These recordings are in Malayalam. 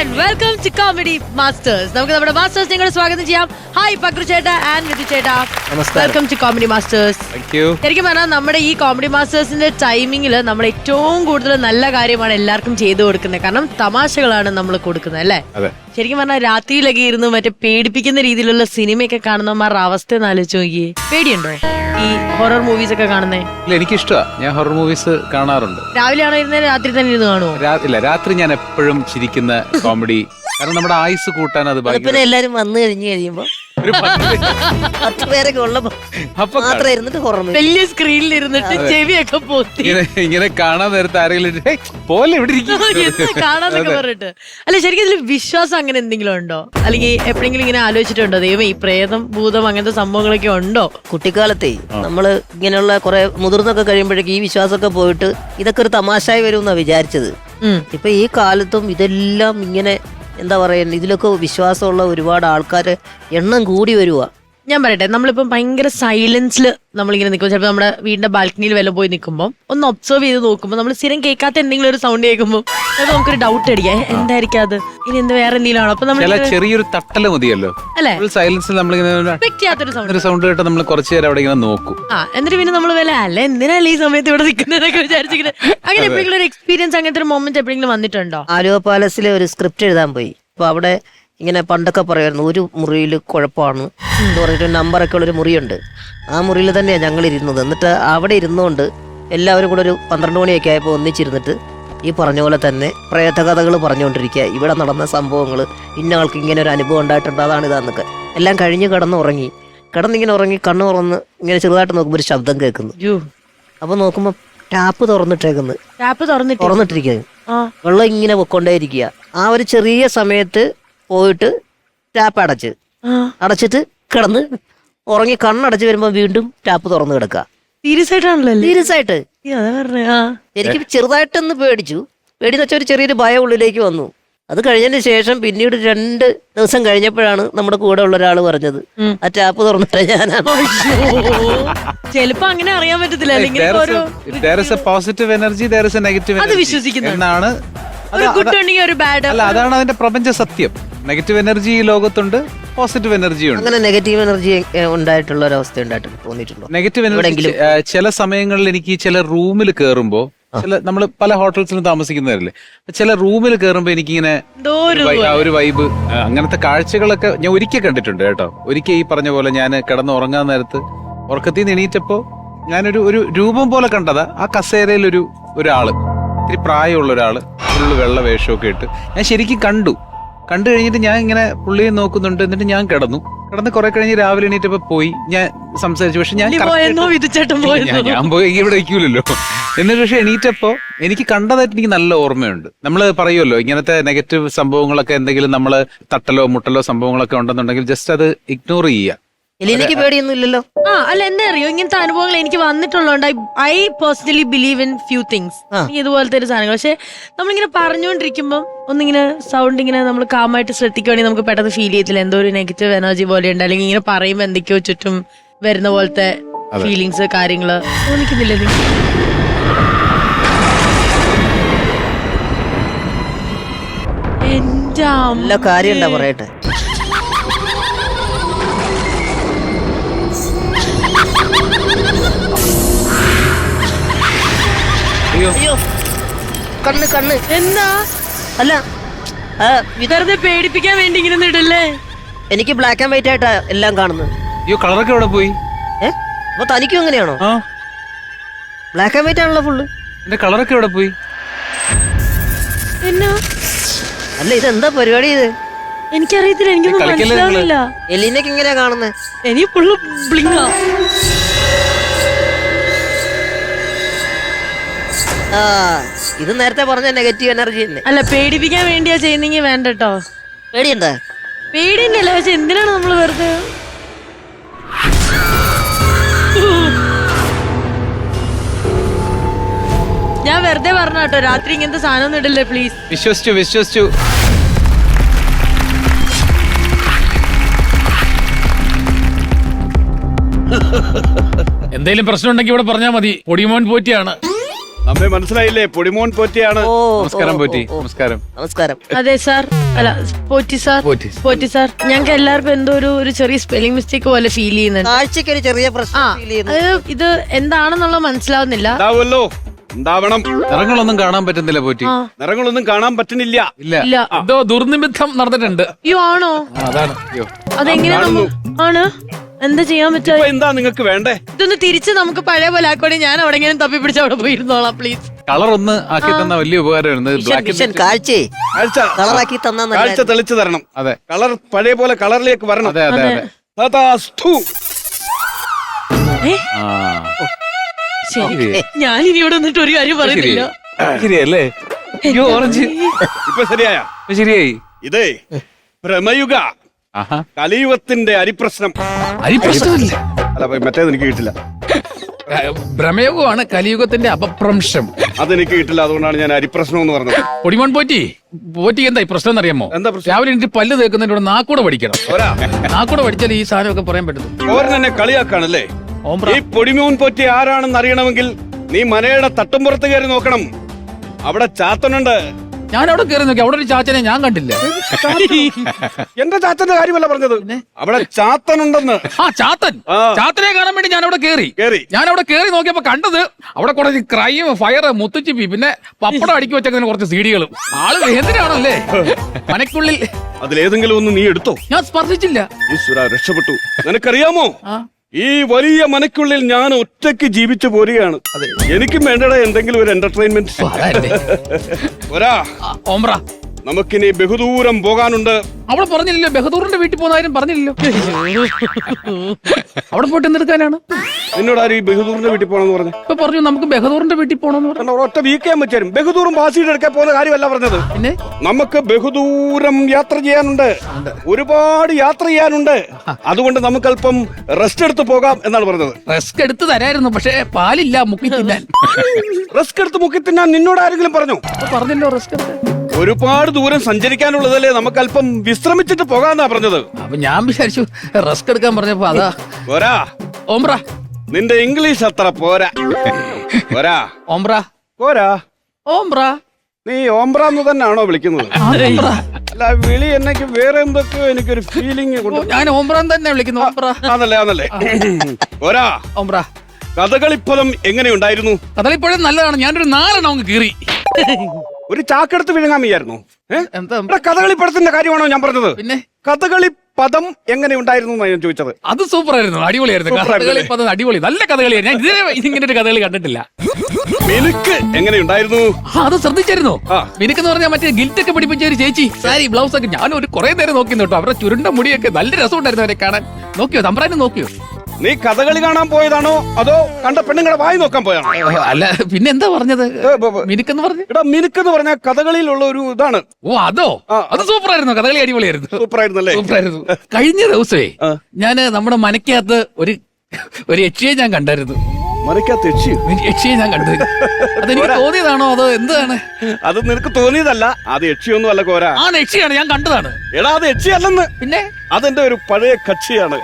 And welcome to Comedy Masters. നമുക്ക് നമ്മുടെ മാസ്റ്റേഴ്സ് നിങ്ങളെ സ്വാഗതം ചെയ്യാം. ഹായ് പക്രു ചേട്ടാ ആൻഡ് വിധു ചേട്ടാ. Welcome to comedy masters. ശരിക്കും പറഞ്ഞാൽ നമ്മുടെ ഈ കോമഡി മാസ്റ്റേഴ്സിന്റെ ടൈമിംഗിൽ നമ്മൾ ഏറ്റവും കൂടുതൽ നല്ല കാര്യമാണ് എല്ലാവർക്കും ചെയ്തു കൊടുക്കുന്നത്. കാരണം തമാശകളാണ് നമ്മൾ കൊടുക്കുന്നത് അല്ലേ? ശരിക്കും പറഞ്ഞാൽ രാത്രിയിലൊക്കെ ഇരുന്ന് മറ്റേ പേടിപ്പിക്കുന്ന രീതിയിലുള്ള സിനിമയൊക്കെ കാണുന്നവന്മാരുടെ അവസ്ഥ ആലോചിച്ച് നോക്കിയേ. പേടിയുണ്ടോ ഈ ഹൊറർ മൂവീസ് ഒക്കെ കാണുന്നേ? എനിക്കിഷ്ടമാണ്, ഞാൻ ഹൊറർ മൂവീസ് കാണാറുണ്ട്. രാവിലെ ആണോ ഇരുന്ന് രാത്രി തന്നെ ഇരുന്ന് കാണുമോ? ഇല്ല, രാത്രി ഞാൻ എപ്പോഴും ചിരിക്കുന്ന കോമഡി, കാരണം നമ്മുടെ ആയുസ് കൂട്ടാൻ അത് പിന്നെ എല്ലാരും വന്നു കഴിയുമ്പോ പത്ത് പേരൊക്കെ ഉള്ളപ്പോ മാത്രം ഇരുന്നിട്ട് വലിയ സ്ക്രീനിൽ ഇരുന്നിട്ട് ചെവിയൊക്കെ പോത്തി ഇങ്ങനെ കാണാൻ നേരത്തെ ആരെങ്കിലും പോലെ ഇവിടെ കാണാന്നൊക്കെ പറഞ്ഞിട്ട്. അല്ല ശരിക്കും ഇതിൽ വിശ്വാസം അങ്ങനെ എന്തെങ്കിലും ഉണ്ടോ? അല്ലെങ്കിൽ എപ്പോഴെങ്കിലും ഇങ്ങനെ ആലോചിച്ചിട്ടുണ്ടോ ദൈവം ഈ പ്രേതം ഭൂതം അങ്ങനത്തെ സംഭവങ്ങളൊക്കെ ഉണ്ടോ? കുട്ടിക്കാലത്തെ നമ്മള് ഇങ്ങനെയുള്ള കുറെ മുതിർന്നൊക്കെ കഴിയുമ്പോഴേക്കും ഈ വിശ്വാസമൊക്കെ പോയിട്ട് ഇതൊക്കെ ഒരു തമാശയായി വരും എന്നാ വിചാരിച്ചത്. ഇപ്പൊ ഈ കാലത്തും ഇതെല്ലാം ഇങ്ങനെ എന്താ പറയുക, ഇതിലൊക്കെ വിശ്വാസമുള്ള ഒരുപാട് ആൾക്കാര് എണ്ണം കൂടി വരുവാ. ഞാൻ പറയട്ടെ, നമ്മളിപ്പം ഭയങ്കര സൈലൻസിൽ നമ്മളിങ്ങനെ നിൽക്കുമ്പോൾ ചിലപ്പോൾ നമ്മുടെ വീടിന്റെ ബാൽക്കണിയിൽ വല്ല പോയി നിൽക്കുമ്പോൾ ഒന്ന് ഒബ്സർവ് ചെയ്ത് നോക്കുമ്പോൾ നമ്മൾ സ്ഥിരം കേൾക്കാത്ത എന്തെങ്കിലും ഒരു സൗണ്ട് കേൾക്കുമ്പോൾ നമുക്കൊരു ഡൗട്ട് അടിക്കാം, എന്തായിരിക്കും അത്, ഇനി എന്ത് വേറെ എന്തെങ്കിലും ആണോ? അപ്പൊ നമ്മൾ ചെറിയൊരു തട്ടല് മതിയല്ലോ അല്ലെ? സൈലൻസിൽ നമ്മളിങ്ങനെ സൗണ്ട് കേട്ട് നമ്മൾ കുറച്ചു നേരം അവിടെ ഇങ്ങനെ നോക്കും. എന്നിട്ട് പിന്നെ നമ്മൾ വില അല്ല എന്തിനല്ലേ ഈ സമയത്ത് ഇവിടെ നിൽക്കുന്നതൊക്കെ വിചാരിച്ചിങ്ങനെ. അങ്ങനെ എപ്പോഴെങ്കിലും ഒരു എക്സ്പീരിയൻസ് അങ്ങനത്തെ ഒരു മൊമെന്റ് എപ്പോഴെങ്കിലും വന്നിട്ടുണ്ടോ? ആലുവ പാലസിലെ ഒരു സ്ക്രിപ്റ്റ് എഴുതാൻ പോയി. അപ്പൊ അവിടെ ഇങ്ങനെ പണ്ടൊക്കെ പറയുമായിരുന്നു ഒരു മുറിയിൽ കുഴപ്പമാണ് എന്ന് പറഞ്ഞിട്ട് നമ്പറൊക്കെ ഉള്ളൊരു മുറിയുണ്ട്. ആ മുറിയിൽ തന്നെയാണ് ഞങ്ങൾ ഇരുന്നത്. എന്നിട്ട് അവിടെ ഇരുന്നുകൊണ്ട് എല്ലാവരും കൂടെ ഒരു 12 മണിയൊക്കെ ആയപ്പോൾ ഒന്നിച്ചിരുന്നിട്ട് ഈ പറഞ്ഞ പോലെ തന്നെ പ്രേതകഥകൾ പറഞ്ഞുകൊണ്ടിരിക്കുക. ഇവിടെ നടന്ന സംഭവങ്ങൾ, ഇന്ന ആൾക്ക് ഇങ്ങനെ ഒരു അനുഭവം ഉണ്ടായിട്ടുണ്ട്, അതാണ് ഇതാന്നൊക്കെ. എല്ലാം കഴിഞ്ഞ് കിടന്നിങ്ങനെ ഉറങ്ങി കണ്ണു തുറന്ന് ഇങ്ങനെ ചെറുതായിട്ട് നോക്കുമ്പോൾ ഒരു ശബ്ദം കേൾക്കുന്നു. അപ്പൊ നോക്കുമ്പോ ടാപ്പ് തുറന്നിട്ടിരിക്കുക, വെള്ളം ഇങ്ങനെ പൊക്കൊണ്ടേയിരിക്കുക. ആ ഒരു ചെറിയ സമയത്ത് പോയിട്ട് ടാപ്പ് അടച്ചിട്ട് കിടന്ന് ഉറങ്ങി കണ്ണടച്ച് വരുമ്പോ വീണ്ടും ടാപ്പ് തുറന്നു കിടക്കുക. സീരിയസ് ആയിട്ട് എനിക്ക് ചെറുതായിട്ടൊന്ന് പേടിന്ന് വെച്ചാൽ ഒരു ചെറിയൊരു ഭയം ഉള്ളിലേക്ക് വന്നു. അത് കഴിഞ്ഞതിന് ശേഷം പിന്നീട് 2 ദിവസം കഴിഞ്ഞപ്പോഴാണ് നമ്മുടെ കൂടെ ഉള്ള ഒരാൾ പറഞ്ഞത് ആ ടാപ്പ് തുറന്നിട്ട് ഞാനാണ്. ചിലപ്പോ അങ്ങനെ അറിയാൻ പറ്റത്തില്ല. അതാണ് അതിന്റെ പ്രപഞ്ച സത്യം. നെഗറ്റീവ് എനർജി ഈ ലോകത്തുണ്ട്, പോസിറ്റീവ് എനർജി ഉണ്ട്. അങ്ങനെ നെഗറ്റീവ് എനർജി ഉണ്ടായിട്ടുള്ള ഒരു അവസ്ഥ തോന്നിയിട്ടുണ്ടോ? നെഗറ്റീവ് എനർജി ചില സമയങ്ങളിൽ എനിക്ക് ചില റൂമിൽ കയറുമ്പോ, നമ്മൾ പല ഹോട്ടൽസിലും താമസിക്കുന്നവരല്ലേ, ചില റൂമിൽ കയറുമ്പോ എനിക്കിങ്ങനെ ഒരു വൈബ്, അങ്ങനത്തെ കാഴ്ചകളൊക്കെ ഞാൻ ഒരിക്കൽ കണ്ടിട്ടുണ്ട് കേട്ടോ. ഒരിക്കൽ ഈ പറഞ്ഞ പോലെ ഞാൻ കിടന്ന് ഉറങ്ങാൻ നേരത്ത് ഉറക്കത്തിൽ നിന്ന് എണീറ്റപ്പോ ഞാനൊരു രൂപം പോലെ കണ്ടതാ. ആ കസേരയിൽ ഒരാള്, ഇത്തിരി പ്രായമുള്ള ഒരാള്, ഫുള്ള് വെള്ള വേഷമൊക്കെ ഇട്ട് ഞാൻ ശരിക്കും കണ്ടു കഴിഞ്ഞിട്ട് ഞാൻ ഇങ്ങനെ പുള്ളിയെ നോക്കുന്നുണ്ട്. എന്നിട്ട് ഞാൻ കിടന്ന് കുറെ കഴിഞ്ഞ് രാവിലെ എണീറ്റപ്പോ പോയി ഞാൻ സംസാരിച്ചു. പക്ഷെ ഞാൻ പോയി ഇവിടെ വയ്ക്കൂലല്ലോ. എന്നിട്ട് പക്ഷെ എണീറ്റപ്പോ എനിക്ക് കണ്ടതായിട്ട് എനിക്ക് നല്ല ഓർമ്മയുണ്ട്. നമ്മള് പറയുമല്ലോ ഇങ്ങനത്തെ നെഗറ്റീവ് സംഭവങ്ങളൊക്കെ എന്തെങ്കിലും നമ്മള് തട്ടലോ മുട്ടലോ സംഭവങ്ങളൊക്കെ ഉണ്ടെന്നുണ്ടെങ്കിൽ ജസ്റ്റ് അത് ഇഗ്നോർ ചെയ്യുക. എനിക്ക് പേടിയൊന്നും ഇല്ലല്ലോ. അല്ല എന്താ അറിയോ, ഇങ്ങനത്തെ അനുഭവങ്ങൾ എനിക്ക് വന്നിട്ടുള്ളതുകൊണ്ട് I personally believe in few things, ഇതുപോലത്തെ ഒരു സാധനങ്ങൾ. പക്ഷെ നമ്മളിങ്ങനെ പറഞ്ഞുകൊണ്ടിരിക്കുമ്പോൾ ഒന്നിങ്ങനെ സൗണ്ട് ഇങ്ങനെ നമ്മൾ കാമായിട്ട് ശ്രദ്ധിക്കുകയാണെങ്കിൽ നമുക്ക് പെട്ടെന്ന് ഫീൽ ചെയ്യത്തില്ല എന്തോ ഒരു നെഗറ്റീവ് എനർജി പോലെ ഉണ്ട്, അല്ലെങ്കിൽ ഇങ്ങനെ പറയുമ്പോൾ എന്തൊക്കെയോ ചുറ്റും വരുന്ന പോലത്തെ ഫീലിങ്സ് കാര്യങ്ങള് തോന്നിക്കുന്നില്ലേ? എന്റെ കാര്യം എന്താ പറയട്ടെ, അയ്യോ കണ്ണ് എന്താ? അല്ല വെറുതെ പേടിപ്പിക്കാൻ വേണ്ടി ഇങ്ങനെ ഇടല്ലേ? എനിക്ക് ബ്ലാക്ക് ആൻഡ് വൈറ്റ് ആയിട്ടാ എല്ലാം കാണുന്നത്. അയ്യോ കളറൊക്കെ എവിടെ പോയി? അപ്പൊ തനിക്കും എങ്ങനെയാണോ? ബ്ലാക്ക് ആൻഡ് വൈറ്റ് ആണല്ലോ ഫുള്ള്. എന്റെ കളറൊക്കെ എവിടെ പോയി? എന്നാ അല്ല ഇതെന്താ പരിപാടി ഇത്? എനിക്കറിയത്തില്ല, എനിക്കൊന്നും മനസ്സിലാവുന്നില്ല. എലീനൊക്കെ ഇങ്ങനെയാ കാണുന്നത്? എനിക്ക് ഫുള്ള് ബ്ലിങ്ങാ. ഇത് നേരത്തെ പറഞ്ഞ നെഗറ്റീവ് എനർജി തന്നെ. അല്ല പേടിപ്പിക്കാൻ വേണ്ടിയാ ചെയ്യുന്നെങ്കിൽ വേണ്ട കേട്ടോ. പേടിയുണ്ടാ? പേടിയല്ല, പക്ഷെ എന്തിനാണ് നമ്മള് വെറുതെ ഞാൻ വെറുതെ പറഞ്ഞ കേട്ടോ, രാത്രി ഇങ്ങനത്തെ സാധനം ഒന്നും ഇടല്ലേ പ്ലീസ്. വിശ്വസിച്ചു എന്തെങ്കിലും പ്രശ്നം ഉണ്ടെങ്കിൽ ഇവിടെ പറഞ്ഞാൽ മതി. പൊടിമോൻ പോറ്റിയാണ്. നമ്മെ മനസ്സിലായില്ലേ? പൊടിമോൻ പോറ്റിയാണ്. നമസ്കാരം പോറ്റി. നമസ്കാരം. നമസ്കാരം. അതെ സാർ. അല്ല, പോറ്റി സാർ. പോറ്റി സാർ. ഞങ്ങൾക്ക് എല്ലാവർക്കും എന്തോ ഒരു ചെറിയ സ്പെല്ലിംഗ് മിസ്റ്റേക്ക് പോലെ ഫീൽ ചെയ്യുന്നുണ്ട്. കാഴ്ചക്ക് ഒരു ചെറിയ പ്രശ്നം ഫീൽ ചെയ്യുന്നു. അത് ഇത് എന്താണെന്നുള്ളത് മനസ്സിലാവുന്നില്ല. ഉണ്ടാവുമല്ലോ, ഉണ്ടാവണം. നിറങ്ങളൊന്നും കാണാൻ പറ്റുന്നില്ല പോറ്റി. നിറങ്ങളൊന്നും കാണാൻ പറ്റുന്നില്ല. ഇല്ല. എന്തോ ദുർനിമിത്തം നടന്നിട്ടുണ്ട്. അയ്യോ ആണോ? അതാണ്. അയ്യോ, അതെങ്ങനെയാണ്? ആണ്. എന്താ ചെയ്യാൻ പറ്റുക? ഇപ്പൊ എന്താ നിങ്ങൾക്ക് വേണ്ടേ? ഇതൊന്ന് തിരിച്ച് നമുക്ക് പഴയ പോലെ ആക്കോടെ. ഞാൻ എവിടെങ്കിലും തപ്പി പിടിച്ച് അവിടെ പോയിരുന്നോളാം പ്ലീസ്. കളർ ഒന്ന് ആക്കി തന്ന വലിയ ഉപകാരമായിരുന്നു. കാഴ്ചയെ കാഴ്ച കളറാക്കി തന്നാ കാഴ്ച തെളിച്ചു തരണം. അതെ, കളർ പഴയ പോലെ കളറിലേക്ക് വരണം. അതെ അതെ അതെ. തഥാസ്തു. ആ, ശരി, ഞാൻ ഇനി ഇവിടെ നിന്നിട്ട് ഒരു കാര്യം പറയുന്നില്ല. ശരിയല്ലേ? അയ്യോ, ഓറഞ്ച് ഇപ്പൊ ശരിയായ? ശരിയായി. ഇതേ ഭ്രമയുഗ, ആഹാ, കലിയുഗത്തിന്റെ അരിപ്രശ്നം. അരിപ്രശ്നമില്ല, അല്ല, മറ്റേത് എനിക്ക് കിട്ടില്ല. ഭ്രമയുഗമാണ് കലിയുഗത്തിന്റെ അപഭ്രംശം. അതെനിക്ക് കിട്ടില്ല, അതുകൊണ്ടാണ് ഞാൻ അരിപ്രശ്നം എന്ന് പറഞ്ഞത്. പൊടിമോൻ പോറ്റി എന്താ ഈ പ്രശ്നം എന്നറിയാമോ? എന്താ പ്രശ്നം? രാവിലെ എനിക്ക് പല്ല് തേക്കുന്നതിന്റെ കൂടെ നാക്കൂടെ പഠിക്കണം. നാക്കൂടെ പഠിച്ചാൽ ഈ സാധനമൊക്കെ പറയാൻ പറ്റും. ഓരൻ എന്നെ കളിയാക്കാണല്ലേ? ഈ പൊടിമോൻ പോറ്റി ആരാണെന്ന് അറിയണമെങ്കിൽ നീ മനയുടെ തട്ടുംപുറത്ത് കയറി നോക്കണം. അവിടെ ചാത്തനുണ്ട്. ഞാൻ അവിടെ കയറി നോക്കി, അവിടെ ഒരു ചാച്ചനെ ഞാൻ കണ്ടില്ല. എന്റെ ചാത്തന്റെ കാര്യമല്ല പറഞ്ഞത്, അവിടെ ചാത്തനുണ്ടെന്ന്. ആ ചാത്തൻ, ചാത്തനെ കാണാൻ വേണ്ടി ഞാൻ അവിടെ കയറി. ഞാൻ അവിടെ കയറി നോക്കിയപ്പോ കണ്ടത് അവിടെ കുറച്ച് ക്രൈം, ഫയർ, മുത്തുച്ചിപ്പി, പിന്നെ പപ്പടം അടുക്കി വെച്ചേക്കുന്ന കുറച്ച് സീഡികളും. ആള് വേദനയാണല്ലേ മനക്കുള്ളിൽ. അതിലേതെങ്കിലും ഒന്ന് നീ എടുത്തോ? ഞാൻ സ്പർശിച്ചില്ല. ഈശ്വര, രക്ഷപ്പെട്ടു. നിനക്കറിയാമോ, ഈ വലിയ മനക്കുള്ളിൽ ഞാൻ ഒറ്റയ്ക്ക് ജീവിച്ചു പോരുകയാണ്. എനിക്കും വേണ്ടട എന്തെങ്കിലും ഒരു എന്റർടൈൻമെന്റ്. ഓംബ്ര, നമുക്കിനി ബഹുദൂരം പോകാനുണ്ട്. അവിടെ പറഞ്ഞില്ലല്ലോ ബഹദൂറിന്റെ വീട്ടിൽ പോകുന്ന കാര്യം പറഞ്ഞില്ലല്ലോ. അവിടെ പോയിട്ട് എന്തെടുക്കാനാണ്? നിന്നോട് ആരും ഈ ബഹുദൂറിന്റെ വീട്ടിൽ പോകണമെന്ന് പറഞ്ഞു? ഇപ്പൊ പറഞ്ഞു നമുക്ക് ബഹദൂറിന്റെ വീട്ടിൽ പോകണമെന്ന് പറഞ്ഞു. ഒറ്റ വീക്കാൻ പറ്റും. ബഹുദൂറും ബാസിയുടെ എടുക്കാൻ പോകുന്ന കാര്യമല്ല പറഞ്ഞത്. പിന്നെ നമുക്ക് ബഹുദൂരം യാത്ര ചെയ്യാനുണ്ട്, ഒരുപാട് യാത്ര ചെയ്യാനുണ്ട്. അതുകൊണ്ട് നമുക്ക് അല്പം റെസ്റ്റ് എടുത്ത് പോകാം എന്നാണ് പറഞ്ഞത്. റിസ്ക് എടുത്ത് തരായിരുന്നു, പക്ഷെ പാലില്ല മുക്കി തിന്നാൻ. റിസ്ക് എടുത്ത് മുക്കി തിന്നാൻ നിന്നോട് ആരെങ്കിലും പറഞ്ഞു? പറഞ്ഞല്ലോ റിസ്ക് എടുത്ത്. ഒരുപാട് ദൂരം സഞ്ചരിക്കാനുള്ളതല്ലേ, നമുക്ക് അല്പം വിശ്രമിച്ചിട്ട് പോകാന്നാ പറഞ്ഞത്. അപ്പൊ ഞാൻ വിചാരിച്ചു റിസ്ക് എടുക്കാൻ പറഞ്ഞപ്പോ അതാ. പോരാ ഓംബ്ര, നിന്റെ ഇംഗ്ലീഷ് അത്ര പോരാ. പോരാ ഓംബ്ര, പോരാ. ഓംബ്ര, നീ ഓംബ്രാന്ന് തന്നെയാണോ വിളിക്കുന്നത്? അല്ല, വിളി എന്നൊക്കെ വേറെ എന്തൊക്കെയോ എനിക്കൊരു ഫീലിംഗ് കൊണ്ട്. ഞാൻ ഓംബ്രാൻ തന്നെ വിളിക്കുന്നു. ഓംബ്ര ആണല്ലേ? പോരാ. ഓംബ്ര, കഥകളിപ്പദം എങ്ങനെയുണ്ടായിരുന്നു? കഥകളിപ്പോഴും നല്ലതാണ്. ഞാനൊരു 4 അങ്ങ് കീറി. ഒരു ചാക്കെടുത്ത് വിഴുങ്ങാൻ വയ്യായിരുന്നു. എന്താ കഥകളിപ്പദത്തിന്റെ കാര്യമാണോ ഞാൻ പറഞ്ഞത്? പിന്നെ കഥകളി പദം എങ്ങനെ ഉണ്ടായിരുന്നു ഞാൻ ചോദിച്ചത്. അത് സൂപ്പർ ആയിരുന്നു, അടിപൊളിയായിരുന്നു. കഥകളിപ്പദം അടിപൊളി, നല്ല കഥകളിയായിരുന്നു. ഞാൻ ഇതുവരെ ഇങ്ങനെ ഒരു കഥകളി കണ്ടിട്ടില്ല. മിനുക്ക് എങ്ങനെയുണ്ടായിരുന്നു? അത് ശ്രദ്ധിച്ചായിരുന്നു. മിനുക്ക് എന്ന് പറഞ്ഞാൽ മറ്റേ ഗിൽറ്റൊക്കെ പിടിപ്പിച്ച ഒരു ചേച്ചി, സാരി ബ്ലൗസ് ഒക്കെ. ഞാൻ ഒരു കുറെ നേരം നോക്കി കേട്ടോ. അവരുടെ ചുരുണ്ട മുടിയൊക്കെ നല്ല രസമുണ്ടായിരുന്നു അവരെ കാണാൻ. നോക്കിയോ? തമ്പ്രാനും നോക്കിയോ? നീ കഥകളി കാണാൻ പോയതാണോ അതോ കണ്ട പെണ്ണുങ്ങളെ വായി നോക്കാൻ പോയാണോ? അല്ല, പിന്നെ എന്താ പറഞ്ഞത്? മിനുക്കെന്ന് പറഞ്ഞു. എടാ, മിനുക്കെന്ന് പറഞ്ഞ കഥകളിയിലുള്ള ഒരു ഇതാണ്. ഓ, അതോ? അത് സൂപ്പർ ആയിരുന്നു. കഥകളി അടിപൊളിയായിരുന്നു. സൂപ്പറായിരുന്നല്ലേ? സൂപ്പറായിരുന്നു. കഴിഞ്ഞ ദിവസമേ ഞാന് നമ്മുടെ മനക്കകത്ത് ഒരു യക്ഷിയെ ഞാൻ കണ്ടായിരുന്നു. മനക്കകത്ത് യക്ഷിയെ ഞാൻ കണ്ടു. അതെനിക്ക് തോന്നിയതാണോ അതോ എന്താണ്? അത് നിനക്ക് തോന്നിയതല്ല, അത് യക്ഷിയൊന്നും അല്ല കോര. ആ, യക്ഷിയാണ്, ഞാൻ കണ്ടതാണ്. എടാ, അത് യക്ഷിയല്ലെന്ന്. പിന്നെ അതെന്റെ ഒരു പഴയ കക്ഷിയാണ്.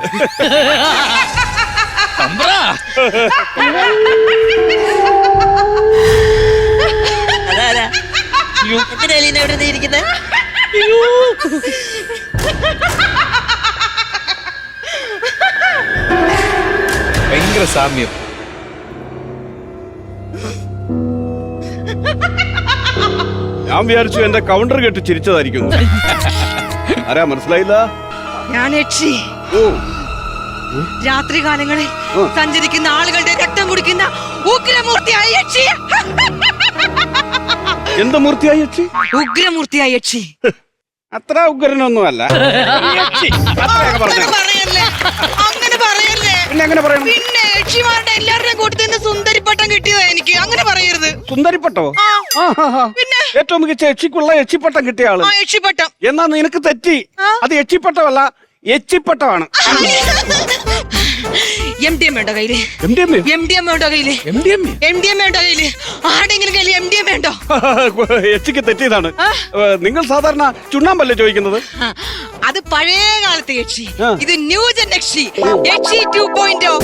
ഭയങ്കര സാമ്യം. ഞാൻ വിചാരിച്ചു എന്റെ കൗണ്ടർ കേട്ട് ചിരിച്ചതായിരിക്കും. ആരാ മനസ്സിലായില്ല? ഞാൻ യക്ഷി. ഓ, രാത്രികാലങ്ങളിൽ സഞ്ചരിക്കുന്ന ആളുകളുടെ രക്തം കുടിക്കുന്ന ഉഗ്രമൂർത്തിയായ യക്ഷി. എന്ത് മൂർത്തിയായി യക്ഷി? ഉഗ്രമൂർത്തിയായ യക്ഷി. അത്ര ഉഗ്രനൊന്നും അല്ല. പറയല്ലേ, അങ്ങനെ പറയല്ലേ. പിന്നെ എങ്ങനെ പറയണം? പിന്നെ യക്ഷിമാരുടെ എല്ലാവരുടെയും കൂട്ടത്തിൽ നിന്ന് സുന്ദരിപ്പട്ടം കിട്ടിയതാ എനിക്ക്. അങ്ങനെ പറയരുത്. സുന്ദരിപ്പട്ടോ? പിന്നെ ഏറ്റവും മികച്ച യക്ഷിക്കുള്ള യക്ഷിപ്പട്ടം കിട്ടിയ ആള്. യക്ഷിപ്പട്ടം. എന്നാ നിനക്ക് തെറ്റി. അത് യക്ഷിപ്പട്ടമല്ല, യക്ഷിപ്പട്ടമാണ്. MDMA ഉണ്ടോ കയ്യില്? MDMA ഉണ്ടോ കയ്യില്? MDMA ഉണ്ടോ കയ്യില്? ആടെങ്കിലും കയ്യില് MDMA ഉണ്ടോ? യക്ഷിക്ക് തെറ്റിയതാണ്. നിങ്ങൾ സാധാരണ ചുണ്ണാമ്പല്ലേ ചോദിക്കുന്നത്? അത് പഴയ കാലത്തെ യക്ഷി. ഇത് ന്യൂജൻ യക്ഷി. യക്ഷി 2.0.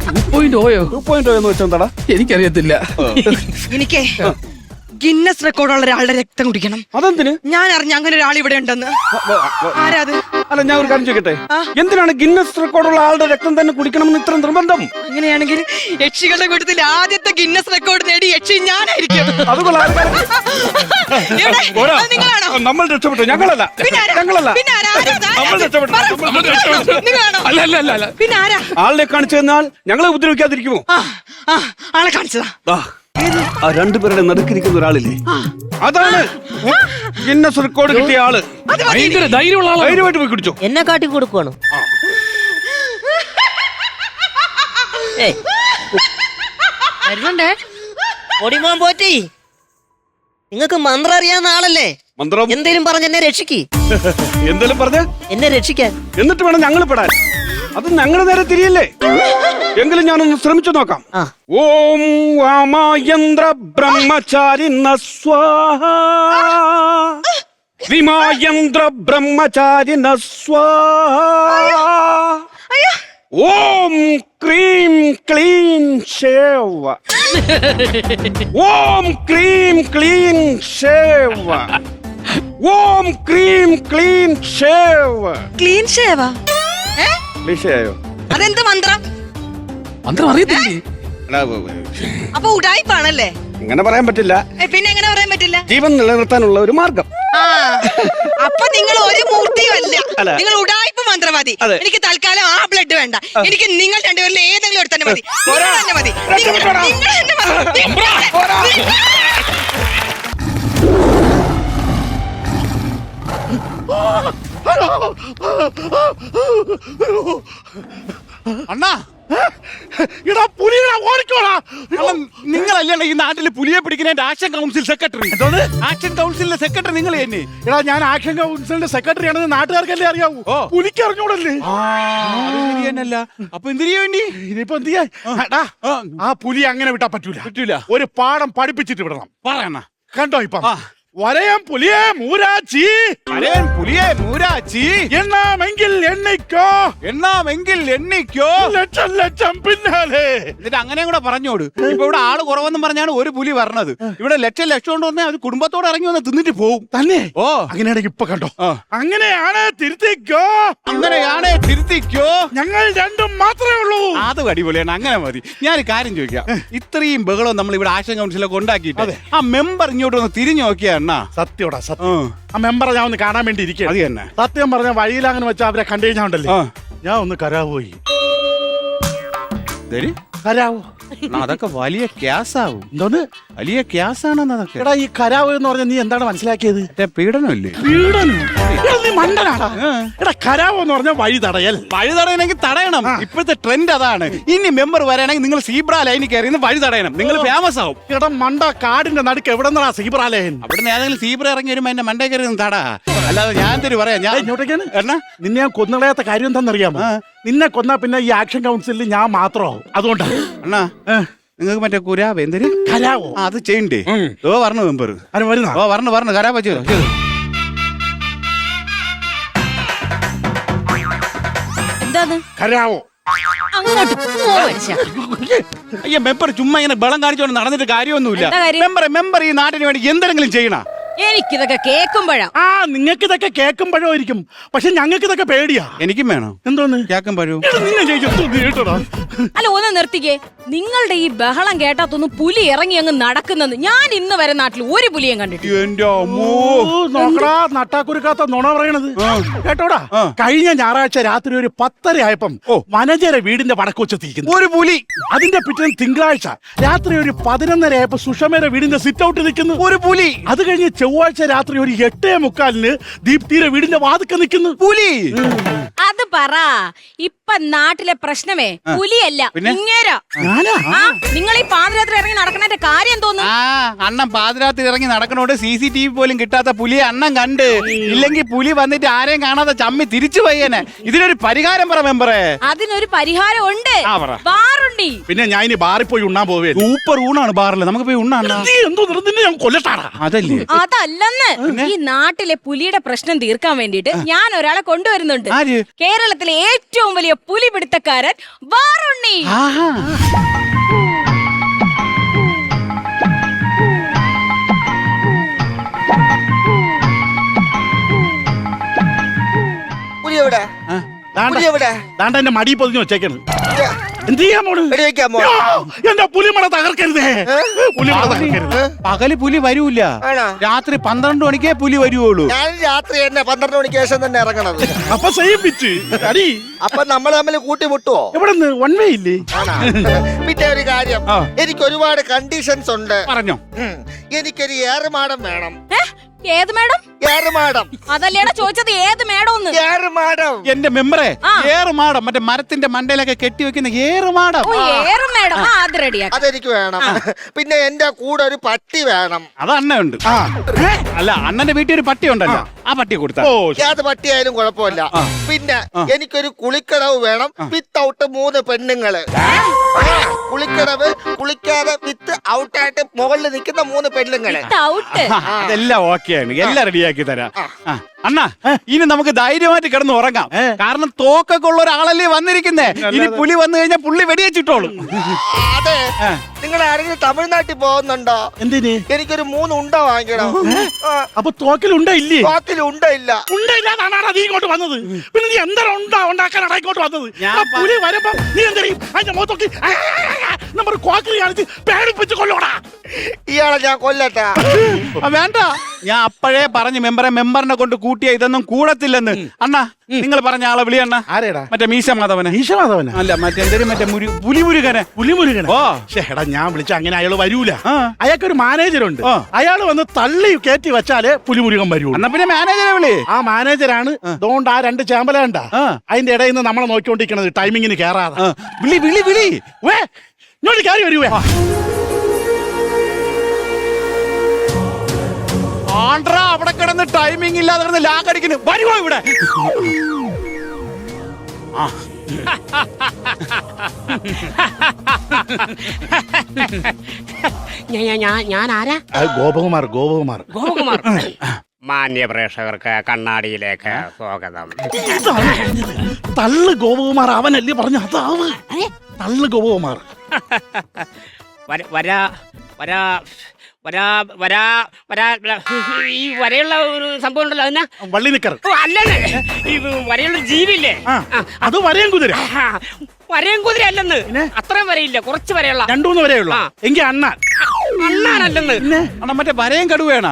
2.0 എന്ന് വെച്ചാൽ എന്താടാ? എനിക്കറിയത്തില്ല. എനിക്കേ ഗിന്നസ് റെക്കോർഡുള്ള ഒരാളുടെ രക്തം കുടിക്കണം. അതെന്തിന്? ഞാൻ അറിഞ്ഞ അങ്ങനെ ഒരാൾ ഇവിടെ ഉണ്ടെന്ന്. ആരാ അത്? അല്ല, ഞാൻ ഒരു കാര്യം ചോദിക്കട്ടെ, എന്തിനാണ് ഗിന്നസ് റെക്കോർഡുള്ള ആളുടെ രക്തം തന്നെ കുടിക്കണമെന്ന് ഇത്ര നിർബന്ധം? അങ്ങനെയാണെങ്കിൽ യക്ഷികളുടെ കൂട്ടത്തിൽ ആദ്യത്തെ ഗിന്നസ് റെക്കോർഡ് നേടി യക്ഷി ഞാനായിരിക്കും. എവിടെ? അത് നിങ്ങളാണോ? നമ്മൾ രക്ഷപ്പെട്ടു. ഞങ്ങളല്ല. ഞങ്ങളല്ല. പിന്നെ ആരാ? നമ്മൾ രക്ഷപ്പെട്ടു. നിങ്ങളാണോ? അല്ല. പിന്നെ ആരാ? ആളിനെ കാണിച്ചു തന്നാൽ ഞങ്ങളെ ഉപദ്രവിക്കാതിരിക്കുമോ? ആളെ കാണിച്ചതാ. ആ രണ്ടുപേരുടെ നടുക്കിരിക്കുന്ന ഒരാളില്ലേ, അതാണ് ഗിന്നസ് റെക്കോർഡ് കിട്ടിയ ആള്. ഭയങ്കര ധൈര്യമുള്ള ആളാണ്. ധൈര്യമായിട്ട് പോയി കുടിച്ചോ. എന്നെ കാട്ടി കൊടുക്കുവാണ്. വരുന്നുണ്ടേ. ഓടിമോൻ പോറ്റി, നിങ്ങൾക്ക് മന്ത്രം അറിയാവുന്ന ആളല്ലേ? മന്ത്രം എന്തേലും പറഞ്ഞ് എന്നെ രക്ഷിക്ക്. എന്തെങ്കിലും പറഞ്ഞ എന്നെ രക്ഷിക്കാൻ. എന്നിട്ട് വേണം ഞങ്ങൾ പെടാൻ. അത് ഞങ്ങളുടെ നേരെ തിരിയല്ലേ? എങ്കിലും ഞാനൊന്ന് ശ്രമിച്ചു നോക്കാം. ഓം വാമയന്ത്ര ബ്രഹ്മചാരിണ സ്വാഹ, വിമായന്ത്ര ബ്രഹ്മചാരിണ സ്വാഹ, ഓം ക്രീം ക്ലീൻ ശേവ, ഓം ക്രീം ക്ലീൻ ശേവ, ഓം ക്രീം ക്ലീൻ ശേവ. ക്ലീൻ ഷേവ? ക്ലീശയായോ? അതെന്ത് മന്ത്രം? മന്ത്രം അറിയത്തില്ലേ? അപ്പൊ ഉടായിപ്പാണല്ലേ? ഇങ്ങനെ പറയാൻ പറ്റില്ല. പിന്നെ എങ്ങനെ പറയാൻ പറ്റില്ല? ജീവൻ നിലനിർത്താനുള്ള ഒരു മാർഗം. അപ്പൊ നിങ്ങൾ ഒരു മൂർത്തിയും അല്ല, അല്ല. നിങ്ങൾ ഉടായിപ്പ് മന്ത്രവാദി. അതെ. എനിക്ക് തൽക്കാലം ആ ബ്ലഡ് വേണ്ട. എനിക്ക് നിങ്ങൾ രണ്ടുപേരിൽ ഏതെങ്കിലും ഒരു തന്നെ മതി. നിങ്ങൾ തന്നെ മതി. നിങ്ങൾ തന്നെ മതി. അണ്ണാ, ഇടാ പുലികളാ, ഓടിക്കോടാ. നിങ്ങളല്ലേ ഈ നാട്ടില് പുലിയെ പിടിക്കുന്ന ആക്ഷൻ കൗൺസിൽ സെക്രട്ടറി? ആക്ഷൻ കൗൺസിലിന്റെ സെക്രട്ടറി നിങ്ങൾ തന്നെ? എടാ, ഞാൻ ആക്ഷൻ കൗൺസിലിന്റെ സെക്രട്ടറി ആണെന്ന് നാട്ടുകാർക്കല്ലേ അറിയാവൂ. പുലിക്ക് അറിഞ്ഞൂടല്ലേ? ശരിയല്ല. അപ്പൊ എന്തിനു വേണ്ടി? ഇനിയിപ്പോ എന്ത് ചെയ്യാൻ? എടാ, ആ പുലി അങ്ങനെ വിട്ടാ പറ്റൂല. ഒരു പാഠം പഠിപ്പിച്ചിട്ട് വിടണം. പറയണ കണ്ടോ ഇപ്പം? വരയം പുലിയെ മൂരാച്ചി, വരയൻ പുലിയെ മൂരാച്ചി, എണ്ണാമെങ്കിൽ എണ്ണിക്കോ, എണ്ണാമെങ്കിൽ എണ്ണിക്കോ, ലക്ഷം ലക്ഷം പിന്നാലെ. എന്നിട്ട് അങ്ങനെ കൂടെ പറഞ്ഞോട്. ഇപ്പൊ ഇവിടെ ആള് കുറവെന്നും പറഞ്ഞാണ് ഒരു പുലി പറഞ്ഞത്. ഇവിടെ ലക്ഷം കൊണ്ട് വന്നാൽ അത് കുടുംബത്തോടെ ഇറങ്ങി വന്ന് തിന്നിട്ട് പോവും. തന്നെ? ഓ, അങ്ങനെയാണെങ്കിൽ ഇപ്പൊ കണ്ടോ. അങ്ങനെയാണ്, തിരുത്തിക്കോ. അങ്ങനെയാണ്, തിരുത്തിക്കോ. ഞങ്ങൾ രണ്ടും മാത്രമേ ഉള്ളൂ. അത് അടിപൊളിയാണ്. അങ്ങനെ മതി. ഞാൻ കാര്യം ചോദിക്കാം, ഇത്രയും ബഹളം നമ്മൾ ഇവിടെ ആക്ഷൻ കൗൺസിലൊക്കെ ഉണ്ടാക്കിയിട്ട് ആ മെമ്പർ ഇങ്ങോട്ട് ഒന്ന് തിരിഞ്ഞു നോക്കിയാ സത്യോടാ സത്യം. ആ മെമ്പറെ ഞാൻ ഒന്ന് കാണാൻ വേണ്ടി ഇരിക്കുക. അത് തന്നെ. സത്യം പറഞ്ഞ വഴിയിൽ അങ്ങനെ വെച്ചാൽ അവരെ കണ്ടു കഴിഞ്ഞാണ്ടല്ലേ, ഞാൻ ഒന്ന് കരാവ് പോയി. കരാവോ? അതൊക്കെ വലിയ ക്യാസാവും. എന്തോന്ന് വലിയ ക്യാസാണെന്ന് അതൊക്കെ. എടാ, ഈ കരാവ് എന്ന് പറഞ്ഞ നീ എന്താണ് മനസ്സിലാക്കിയത്? പീഡനമല്ലേ? പീഡനം? എടാ, നീ മണ്ടനാടാ. എടാ, കരാവ് എന്ന് പറഞ്ഞ വഴി തടയൽ. വഴി തടയണമെങ്കിൽ തടയണം. ഇപ്പോഴത്തെ ട്രെൻഡ് അതാണ്. ഇനി മെമ്പർ വരാണെങ്കിൽ നിങ്ങൾ സീബ്ര ലൈനിൽ കയറി വഴി തടയണം. നിങ്ങൾ ഫേമസ് ആവും. എടാ മണ്ട, കാടിന്റെ നടുക്ക് എവിടെ നിന്നാ സീബ്ര ലൈൻ? അവിടുന്ന് ഏതെങ്കിലും സീബ്ര ഇറങ്ങി വരുമ്പോ എന്റെ മണ്ടേ കയറി തടാ. അല്ലാതെ ഞാൻ എന്തൊരു പറയാ. ഞാൻ ഇങ്ങോട്ടേക്കാണ്. നിന്നെ ഞാൻ കൊന്നുകളയാത്ത കാര്യം എന്താണെന്നറിയാമോ? നിന്നെ കൊന്നാ പിന്നെ ഈ ആക്ഷൻ കൗൺസിലിൽ ഞാൻ മാത്രമാവും. അതുകൊണ്ടാണ്. അണ്ണാ, നിങ്ങൾക്ക് മറ്റേ കുരാബ് എന്തൊരു കരാവോ? അത് ചെയ്യണ്ടേ? ഓ, പറഞ്ഞു മെമ്പർ. വരുന്ന ഓ, പറഞ്ഞു കരാബ് ചെയ്തു. എന്താണ് കരാവോ? അങ്ങോട്ട് പോ മനുഷ്യ. അയ്യ, മെമ്പർ ചുമ്മാ ഇങ്ങനെ ബളം കാണിച്ചോണ്ട് നടന്നിട്ട് കാര്യമൊന്നുമില്ല. എന്താ കാര്യം? മെമ്പർ ഈ നാട്ടിന് വേണ്ടി എന്തെങ്കിലും ചെയ്യണ. എനിക്കിതൊക്കെ കേക്കുമ്പോഴാ. നിങ്ങൾക്ക് ഇതൊക്കെ കേൾക്കുമ്പോഴോ ഇരിക്കും, പക്ഷെ ഞങ്ങൾക്ക് ഇതൊക്കെ പേടിയാ. എനിക്കും വേണം. എന്തോന്ന് കേൾക്കുമ്പോഴോ? അല്ല, ഒന്ന് നിർത്തിക്കേ. നിങ്ങളുടെ ഈ ബഹളം കേട്ടാത്തൊന്നും പുലി ഇറങ്ങി അങ്ങ് നടക്കുന്നത് ഞാൻ ഇന്ന് വരെ നാട്ടിൽ ഒരു പുലിയും കണ്ടിട്ടില്ല. എന്റെ അമ്മോ, നോക്കടാ, നട്ടാക്കുരുക്കാത്ത നുണ പറയണത് കേട്ടോടാ. കഴിഞ്ഞ ഞായറാഴ്ച രാത്രി ഒരു 10:30 ആയപ്പം വനജര വീടിന്റെ വടക്കുവച്ചെത്തിയിരിക്കുന്നു ഒരു പുലി. അതിന്റെ പിറ്റേന്ന് തിങ്കളാഴ്ച രാത്രി ഒരു 11:30 ആയപ്പോ സുഷമയുടെ വീടിന്റെ സിറ്റ് ഔട്ട് നിൽക്കുന്നു ഒരു പുലി. അത് കഴിഞ്ഞ് ചൊവ്വാഴ്ച രാത്രി ഒരു 8:45 ദീപ്തിയുടെ വീടിന്റെ വാതിക്ക നിൽക്കുന്നു പുലി. അത് പറ. ഇപ്പൊ നാട്ടിലെ പ്രശ്നമേ പുലിയല്ല, ഇങ്ങേരാ. നിങ്ങൾ ഈ പാതിരാത്രി ഇറങ്ങി നടക്കുന്നതിന്റെ കാര്യം തോന്നുന്നു. അണ്ണൻ പാതിരാത്രി ഇറങ്ങി നടക്കണോണ്ട് CCTV പോലും കിട്ടാത്ത പുലിയെ അണ്ണൻ കണ്ട്. ഇല്ലെങ്കിൽ പുലി വന്നിട്ട് ആരെയും കാണാതെ ചമ്മി തിരിച്ചു പോയേനെ. ഇതിനൊരു പരിഹാരം പറ മെമ്പറേ. അതിനൊരു പരിഹാരം ഉണ്ട്. ബാറുണ്ടി. പിന്നെ ഞാൻ ഇനി ബാറിൽ പോയി ഉണ്ണാൻ പോവേ. സൂപ്പർ ഊണാണ് ബാറിൽ. നമുക്ക് പോയി ഉണ്ണാ. എന്തോ നിർത്തിട്ട് ഞാൻ കൊല്ലട്ടാടാ. അതല്ലേ? അതല്ലെന്ന്. ഈ നാട്ടിലെ പുലിയുടെ പ്രശ്നം തീർക്കാൻ വേണ്ടിട്ട് ഞാൻ ഒരാളെ കൊണ്ടുവരുന്നുണ്ട്. കേരളത്തിലെ ഏറ്റവും വലിയ പുലി പിടുത്തക്കാരൻ വാറുണ്ണി. എന്റെ മടി പൊതിഞ്ഞു വെച്ചേക്കണ്. എന്ത് ചെയ്യാൻ പോണ്? എന്റെ പുലിമട തകർക്കരുതേ, പുലിമട തകർക്കരുത്. പകല് പുലി വരൂല, രാത്രി 12 മണിക്കേ പുലി വരുവുള്ളൂ. ഞാൻ രാത്രി തന്നെ 12 മണിക്ക് ശേഷം തന്നെ ഇറങ്ങണത്. അപ്പൊ സെയിം പിച്ച് അടി. അപ്പൊ നമ്മൾ തമ്മിൽ കൂട്ടിമുട്ടുവോ? എവിടെ നിന്ന് വൺ വേ ഇല്ലേ? പിന്നെ ഒരു കാര്യം, എനിക്ക് ഒരുപാട് കണ്ടീഷൻസ് ഉണ്ട്. പറഞ്ഞോ. എനിക്കൊരു ഏറുമാടം വേണം. ഏത് മേഡം? ഏറുമാടം. അതല്ലേടാ ചോദിച്ചത്, ഏത് മേഡം? ഏറുമാടം. എന്റെ മെമ്പറെ, ഏറുമാടം മറ്റേ മരത്തിന്റെ മണ്ടയിലൊക്കെ കെട്ടി വെക്കുന്ന ഏറുമാടം. അത് റെഡിയാ. അതെനിക്ക് വേണം. പിന്നെ എന്റെ കൂടെ ഒരു പട്ടി വേണം. അത് അണ്ണയുണ്ട്. അല്ല, അണ്ണന്റെ വീട്ടിൽ ഒരു പട്ടി ഉണ്ടല്ലോ, ആ പട്ടിയെ കൊടുത്താ. ഏത് പട്ടിയായാലും കുഴപ്പമില്ല. പിന്നെ എനിക്കൊരു കുളിക്കടവ് വേണം, വിത്തൗട്ട് 3 പെണ്ണുങ്ങള്. കുളിക്കടവ്, കുളിക്കാതെ വിത്ത് ഔട്ടായിട്ട് മുകളിൽ നിൽക്കുന്ന 3 പെണ്ണുങ്ങള്. അതെല്ലാം ഓക്കെയാണ്, എല്ലാം റെഡിയാക്കി തരാം. അണ്ണാ, ഇനി നമുക്ക് ധൈര്യമായിട്ട് കിടന്ന് ഉറങ്ങാം. കാരണം തോക്കൊക്കെ ഉള്ള ഒരാളല്ലേ വന്നിരിക്കുന്നേ. ഇനി പുലി വന്നു കഴിഞ്ഞാൽ പുള്ളി വെടിവെച്ചിട്ടോളും. അതെ, നിങ്ങൾ ആരെങ്കിലും തമിഴ്നാട്ടിൽ പോകുന്നുണ്ടോ? എന്തിന്? എനിക്കൊരു 3 ഉണ്ട വാങ്ങിക്കണം. അപ്പൊ തോക്കിലുണ്ട ഇല്ലേ? തോക്കിലുണ്ട ഇല്ല. ഉണ്ടയില്ലാതാണ് നീ ഇങ്ങോട്ട് വന്നത്. പിന്നെ നീ എന്താ ഉണ്ടാക്കാനാണ് ഇങ്ങോട്ട് വന്നത്? പുലി വരുമ്പോ നീ എന്തെയും അതിന്റെ മുഖത്തൊക്കെ നമ്മൾ കോക്കിൽ കാണിച്ച് പേടിപ്പിച്ച് കൊല്ലോടാ. ഇയാളെ ഞാൻ കൊല്ലട്ടെ? വേണ്ട, ഞാൻ അപ്പോഴേ പറഞ്ഞു മെമ്പറിനെ കൊണ്ട് കൂട്ടിയ ഇതൊന്നും കൂടത്തില്ലെന്ന്. അണ്ണാ, നിങ്ങൾ പറഞ്ഞ ആളെ വിളി അണ്ണാ. ആരേടാ? മറ്റേ മീശമാധവനെ. മീശമാധവനെ അല്ല, മറ്റേ പുലിമുരുകനെ. പുലിമുരുകനെ. എടാ, ഞാൻ വിളിച്ച അങ്ങനെ അയാള് വരൂല. അയാൾക്കൊരു മാനേജറുണ്ട്. അയാള് വന്ന് തള്ളി കയറ്റി വെച്ചാലേ പുലിമുരുകൻ വരൂ. എന്നാ പിന്നെ മാനേജറെ വിളി. ആ മാനേജറാണ്. അതുകൊണ്ട് ആ 2 ചേമ്പല കണ്ട അതിന്റെ ഇടയിൽ നിന്ന് നമ്മളെ നോക്കിക്കൊണ്ടിരിക്കണത്, ടൈമിങ്ങിന് കേറാതെ. വിളി വിളി വിളി. ഇങ്ങോട്ട് കയറി വരുവേ. ആണ്ട്രാ, അവിടെ കിടന്ന് ടൈമിംഗ് ഇല്ലാതെ കിടന്ന് ലാഗടിക്കുന്നു. വരുവോ ഇവിടെ? ഞാൻ ആരാ? ഗോപകുമാർ. മാന്യ പ്രേക്ഷകർക്ക് കണ്ണാടിയിലേക്ക് സ്വാഗതം. തള്ളു ഗോപകുമാർ അവനല്ലേ പറഞ്ഞു? അതാവ് തള്ളു ഗോപകുമാർ. വരാ വരാ വരാ വരാ വരാ ഈ വരയുള്ള ഒരു സംഭവം ഉണ്ടല്ലോ, അതിനാ വള്ളി നിക്കർ. അല്ലേ, ഈ വരയുള്ള ജീവില്ലേ, അത് വരയും കുതിര. വരയും കുതിര അല്ലെന്ന്. അത്രയും വരയില്ല, കുറച്ച് വരയുള്ള 2-3 വരെയുള്ള. എങ്കിൽ അണ്ണാനല്ലെന്ന്. അണ്ണാ, മറ്റേ വരയും കടുവയാണ്.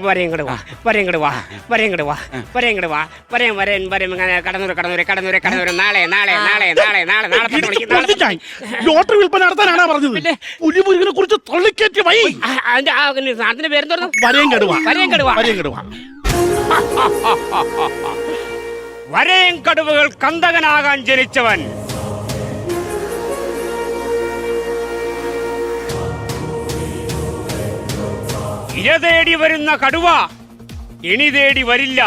വരയും കടുവാ, വരയും കടുവാ, വരയും കടുവാ, വരയും കടുവാ, വരയും വരയും വരയും ഇങ്ങനെ കടന്നൂര് നാളെ നാളെ നാളെ നാളെ നാളെ നാളെ ലോട്ടറി വിൽപ്പന നടത്താനാണ് പറഞ്ഞത്. പുലിമുരുകനെ കുറിച്ച് തള്ളിക്കയറ്റി വൈ. സാധനത്തിന്റെ പേരെന്തോന്നു? വരയും കടുവ. വരയും കടുവ. വരയും കടുവ. വരയും കടുവകൾ കന്തകനാകാൻ ജനിച്ചവൻ. ഇര തേടി വരുന്ന കടുവ ഇണി തേടി വരില്ല.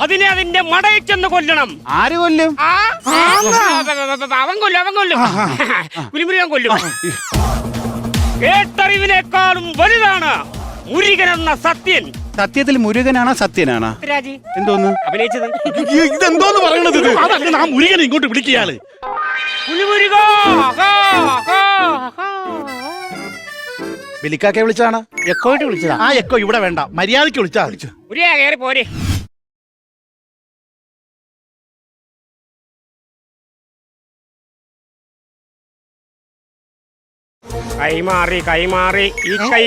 അതിനെ അതിന്റെ മടയിൽ ചെന്ന് കൊല്ലണം. ആര് കൊല്ലും? അവൻ കൊല്ലും. പുലിമുരുകൻ കൊല്ലും. കേട്ടറിവിനേക്കാളും വലുതാണ് മുരുകൻ എന്ന സത്യൻ. സത്യത്തിൽ മുരുകനാണോ സത്യനാണോ? രാജി എന്തോന്ന് അഭിനയിച്ചത്? ഇതെന്തോന്ന് പറയണത്? അതല്ല, ആ മുരുകനെ ഇങ്ങോട്ട് വിളിക്കുകയാണ്. പുലിമുരുക ബലിക്കാക്കെ വിളിച്ചാണ്. എക്കോയിട്ട് വിളിച്ചതാ. ആ എക്കോ ഇവിടെ വേണ്ട, മര്യാദയ്ക്ക് വിളിച്ചാ. കയറി പോരെ. കൈമാറി ഈ കൈ.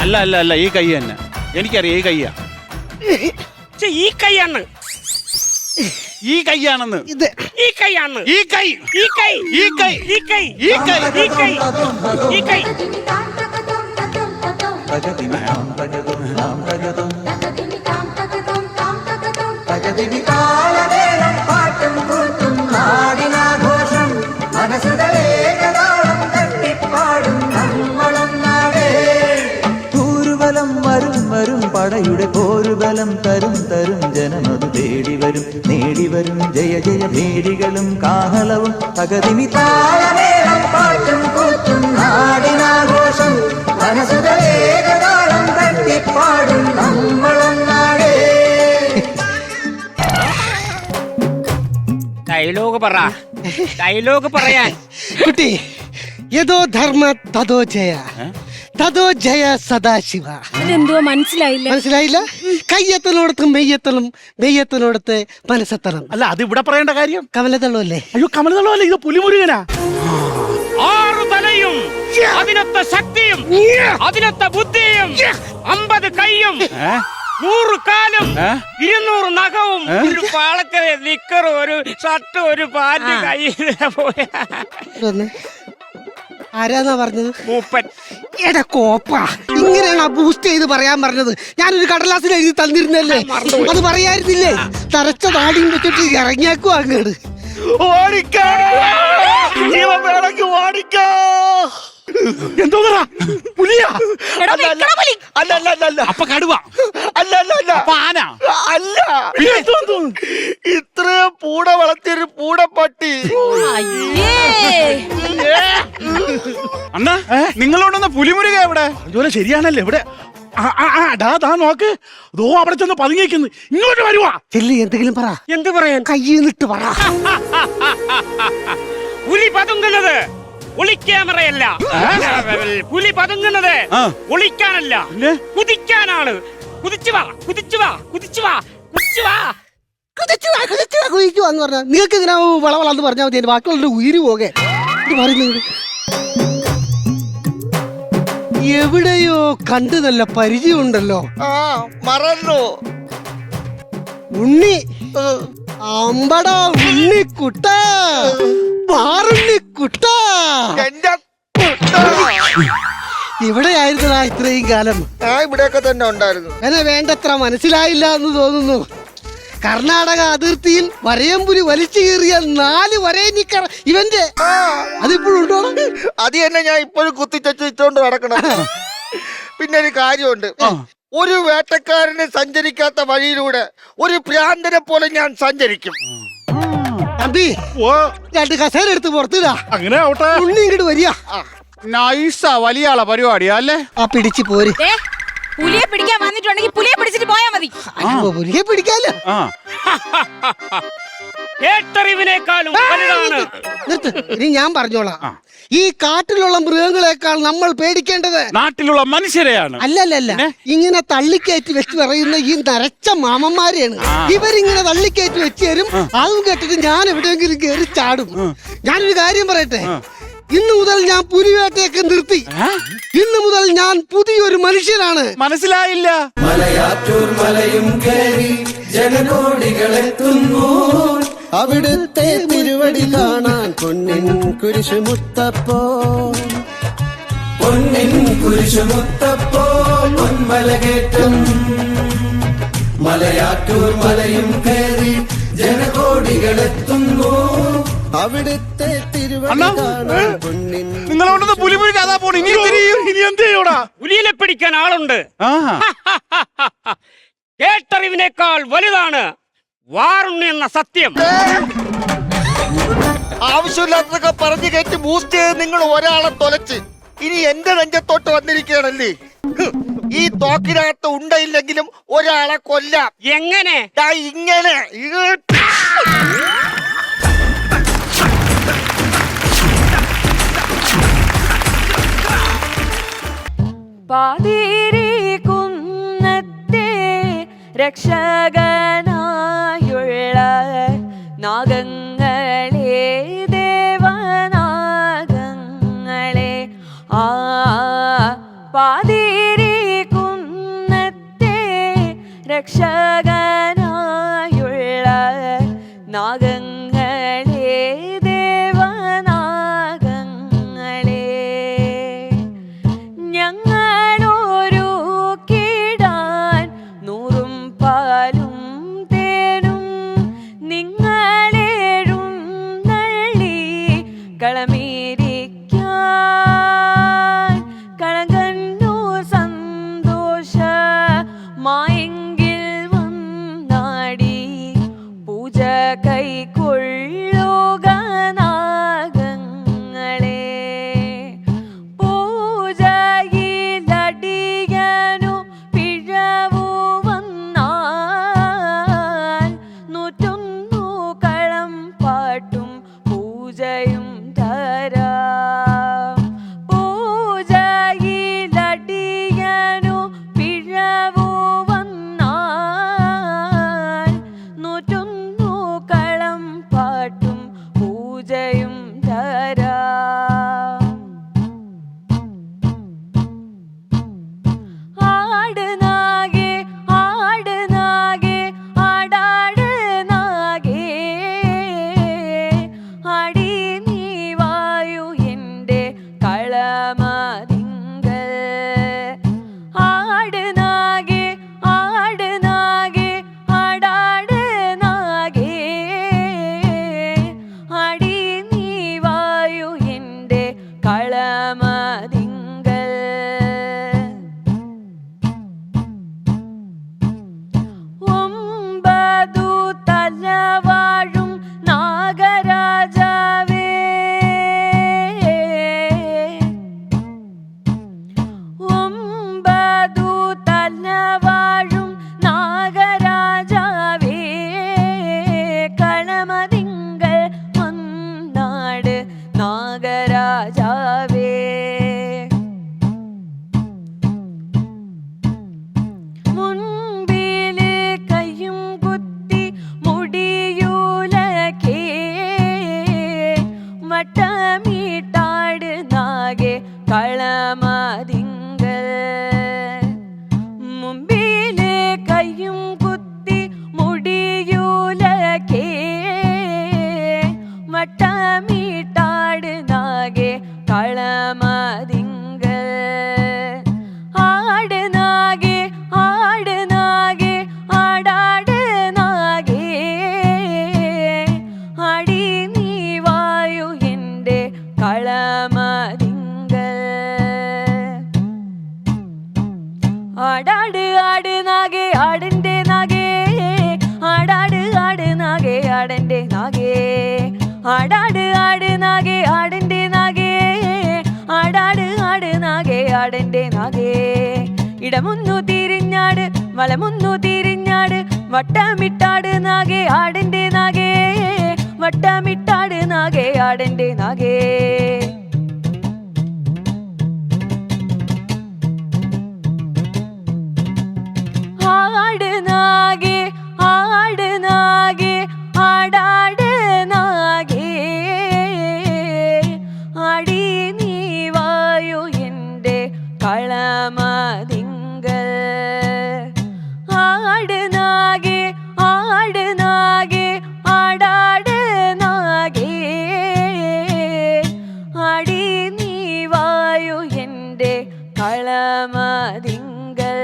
അല്ല അല്ല അല്ല, ഈ കൈ തന്നെ. എനിക്കറിയാം, ഈ കൈയാ. ഈ കൈയാണ്. ഈ കൈയാണെന്ന്. ഈ കൈയാണ്. ഈ കൈ. ഈ കൈ. ഈ കൈ. ഈ കൈ. ഈ കൈ. ഈ കൈ. ഈ കൈ. ൂരുബലം വരും പടയുടെ പോരുബലം തരും ജനമതു തേടി വരും നേടി വരും ജയ ജയ ഭേരികളും കാഹളവും തകതിമി താളമേളം പാട്ടും കൂത്തും നാടിനാഘോഷം മനസ്സുകളേകതാളം തട്ടിപ്പാടും നമ്മളൊന്നാടേ. ഡയലോഗ് പറ, ഡയലോഗ് പറയാൻ. കുട്ടി യഥോ ധർമ്മ തഥോ ജയ, തഥോ ജയ സദാശിവ. അതെന്തോ മനസ്സിലായില്ല. മനസ്സിലായില്ല? കയ്യെത്തലോടത്ത് മെയ്യെത്തലും, മെയ്യെത്തലോടത്ത് മനസ്സെത്തണം. അല്ല അത് ഇവിടെ പറയേണ്ട കാര്യം കമലതള്ളല്ലേ? അയ്യോ കമലതള്ളല്ലേ, ഇത് പുലിമുരുകനാ. 6 തലയും 11 ശക്തിയും 11 ബുദ്ധിയും 50 കൈയും 100 കാലും 200 നഖവും ഒരു പാളക്കര നിക്കറും ഒരു ഷർട്ടും ഒരു പാന്റ് കയ്യിൽ പോയ ആരാന്നാ പറഞ്ഞത്? മൂപ്പൻ. എടാ കോപ്പ, ഇങ്ങനെയാണ് ബൂസ്റ്റ് ചെയ്ത് പറയാൻ പറഞ്ഞത്. ഞാനൊരു കടലാസിൽ എഴുതി തന്നിരുന്നല്ലേ, അത് പറയായിരുന്നില്ലേ? തറച്ച നാടിയും വെച്ചിട്ട് ഇറങ്ങിയാക്കോ അങ്ങോട്ട്. എന്തോന്നാ പുലിയാ? അല്ല അപ്പൊ കടുവ അല്ല അപ്പൊ ആന അല്ല, ഇത്രയും പൂട വളർത്തിയൊരു പൂടപ്പട്ടി. അണ്ണാ നിങ്ങളോടൊന്ന് പുലിമുരുക എവിടെ? അതുപോലെ ശരിയാണല്ലേ ഇവിടെ? നോക്ക്, ദോ അവിടെ ചെന്ന് പതുങ്ങിക്കുന്നു. ഇങ്ങോട്ട് വരുവാ. ചെല്ലി എന്തെങ്കിലും പറ. എന്ത് പറയാൻ? കയ്യിന്നിട്ട് പറ. പുലി പതുങ്ങുന്നത് ഒളിക്യാമറയല്ല. പുലി പതുങ്ങുന്നത് ഒളിക്കാനല്ല, കുതിക്കാനാണ്. കുതിച്ചു വാ, കുതിച്ചു വാ, കുതിച്ചു വാ, കുതിച്ചു വാ. കുതിക്കുവാന്ന് പറഞ്ഞ നിങ്ങൾക്ക് ഇങ്ങനെ വളവളന്ന് പറഞ്ഞാൽ മതി. ബാക്കിയുള്ള ഉയിര് പോകെ പറയുന്നത് എവിടെയോ കണ്ടു നല്ല പരിചയമുണ്ടല്ലോ. മറന്നു. ഉണ്ണി അമ്പട ഉണ്ണിക്കുട്ട, മാറുണ്ണിക്കുട്ട. ഇവിടെ ആയിരുന്നടാ ഇത്രയും കാലം? ഇവിടെയൊക്കെ തന്നെ ഉണ്ടായിരുന്നു. എന്നെ വേണ്ടത്ര മനസ്സിലായില്ല എന്ന് തോന്നുന്നു. കർണാടക അതിർത്തിയിൽ വരയമ്പുലി വലിച്ചു കീറിയ 4 വരയനിക്കർ ഇവന്റെ അതിപ്പോഴും ഉണ്ടോ? അത് തന്നെ ഞാൻ ഇപ്പോഴും കുത്തിച്ചോണ്ട് നടക്കണം. പിന്നെ ഒരു കാര്യമുണ്ട്, ഒരു വേട്ടക്കാരന് സഞ്ചരിക്കാത്ത വഴിയിലൂടെ ഒരു ഭ്രാന്തനെ പോലെ ഞാൻ സഞ്ചരിക്കും. തമ്പി 2 കസേര എടുത്ത് പുറത്തിടാ. അങ്ങനെ ആവട്ടെ. ഉണ്ണി ഇങ്ങോട്ട് വരിക. നൈസാ, വലിയ ആളാ പരിപാടിയാ അല്ലേ? ആ പിടിച്ച് പോര്. പുലിയെ പിടിക്കാൻ വന്നിട്ടുണ്ടെങ്കിൽ പുലിയെ പിടിച്ചിട്ട് പോയാ മതി. പുലിയെ പിടിക്കാലോ. കേട്ടറിവിനേക്കാളും വലുതാണ്. നിർത്ത്, ഇനി ഞാൻ പറഞ്ഞോളാം. ഈ കാട്ടിലുള്ള മൃഗങ്ങളെക്കാൾ നമ്മൾ പേടിക്കേണ്ടത് നാട്ടിലുള്ള മനുഷ്യരെയാണ്. അല്ലല്ല, ഇങ്ങനെ തള്ളിക്കയറ്റി വെച്ച് പറയുന്ന ഈ നരച്ച മാമന്മാരെയാണ്. ഇവരിങ്ങനെ തള്ളിക്കയറ്റി വെച്ച് തരും. അതും കേട്ടിട്ട് ഞാൻ എവിടെയെങ്കിലും കയറി ചാടും. ഞാനൊരു കാര്യം പറയട്ടെ, ഇന്ന് മുതൽ ഞാൻ പുലിവേട്ടയൊക്കെ നിർത്തി. ഇന്ന് മുതൽ ഞാൻ പുതിയൊരു മനുഷ്യനാണ്. മനസ്സിലായില്ല? മലയാറ്റൂർ മലയും കയറി ജനകോടികളെത്തുന്നു, അവിടുത്തെ തിരുവടി കാണാൻ പൊന്നിൻ കുരിശുമുത്തപ്പോ, പൊന്നിൻ കുരിശുമുത്തപ്പോ പൊന്മലകേറ്റം. മലയാറ്റൂർ മലയും കയറി ജനകോടികളെത്തുന്നു, അവിടുത്തെ തിരുവടി കാണാൻ പൊന്നിൻ. നിങ്ങളോടൊന്ന് പുലിമുരുക അതാ പോണു. ഇനി എന്ത് ചെയ്യൂടാ? പുലിയെ പിടിക്കാൻ ആളുണ്ട്. കേട്ടറിവിനേക്കാൾ വലുതാണ് വാറുണ്ണി എന്ന സത്യം. ആവശ്യമില്ലാത്തതൊക്കെ പറഞ്ഞു കയറ്റി ബൂസ്റ്റ് ചെയ്ത് നിങ്ങൾ ഒരാളെ തൊലച്ച് ഇനി എന്റെ നെഞ്ചത്തോട്ട് വന്നിരിക്കുകയാണല്ലേ. ഈ തോക്കിനകത്ത് ഉണ്ടയില്ലെങ്കിലും ഒരാളെ കൊല്ലാം. എങ്ങനെ? ഇങ്ങനെ. പാതിരി കുന്നത്തെ രക്ഷകനായുള്ള നാഗങ്ങളെ, ദേവനാഗങ്ങളെ, പാതിരി കുന്നത്തെ രക്ഷകനായുള്ള നാഗങ്ങളെ, ദേവനാഗങ്ങളെ, ഞങ്ങളൊരു കിടാൻ 100 പാലും തേനും നിങ്ങളേഴും നള്ളി കളമേരിക്കാൻ കളകന്നൂർ സന്തോഷ മായെങ്കിൽ വന്നു ആട് നാഗേ ആട് നാഗേ ആടാട് നാഗേ ആടി നീ വായു എൻ്റെ കളമതിങ്കൽ ആട് നാഗേ ആട് നാഗേ ആടാട് നാഗേ ആടി നീ വായു എൻ്റെ കളമതിങ്കൽ ഒമ്പതു തലവാഴും നാഗരാജാവേ ഒമ്പതു തലവാഴും നാഗരാജാവേ കളമതിങ്കൽ വന്നാട് നാഗരാജാവേ മുൻപില് കയ്യും കുത്തി മുടിയൂലക്കേ വട്ടമീട്ടാട് നാഗേ കളമതിങ്കൽ മുമ്പില് കയ്യും കുത്തി മുടിയൂലക്കേ വട്ടമീട്ടാട് നാഗേ കളമതിങ്കൽ ആട് നാഗേ ആട് നാഗേ ആടാട് നാഗേ ആടി നീ വായു എൻ്റെ കളമതിങ്കൽ ആടാട് ആട് നാഗേ ആടിൻ്റെ നാഗേ ആടാട് ആട് നാഗേ ആടൻ്റെ നാഗേ ആടാട് ആട് നാഗേ ആടിൻ്റെ നാഗേ ആടാട് ആട് നാഗേ ആടൻ്റെ നാഗേ ഇടമുന്നു തിരിഞ്ഞാട് വലമുന്നു തിരിഞ്ഞാട് വട്ടമിട്ടാട് നാഗേ ആടിൻ്റെ നാഗേ വട്ടമിട്ടാട് നാഗേ ആടൻ്റെ നാഗേ ആട് നാഗേ ആട് നാഗേ ആടാട് നാഗേ ആടി നീ വായു എൻ്റെ കളമതിങ്കൽ ആട് നാഗേ ആട് നാഗേ ആടാട് നാഗേ ആടി നീ വായു എൻ്റെ കളമതിങ്കൽ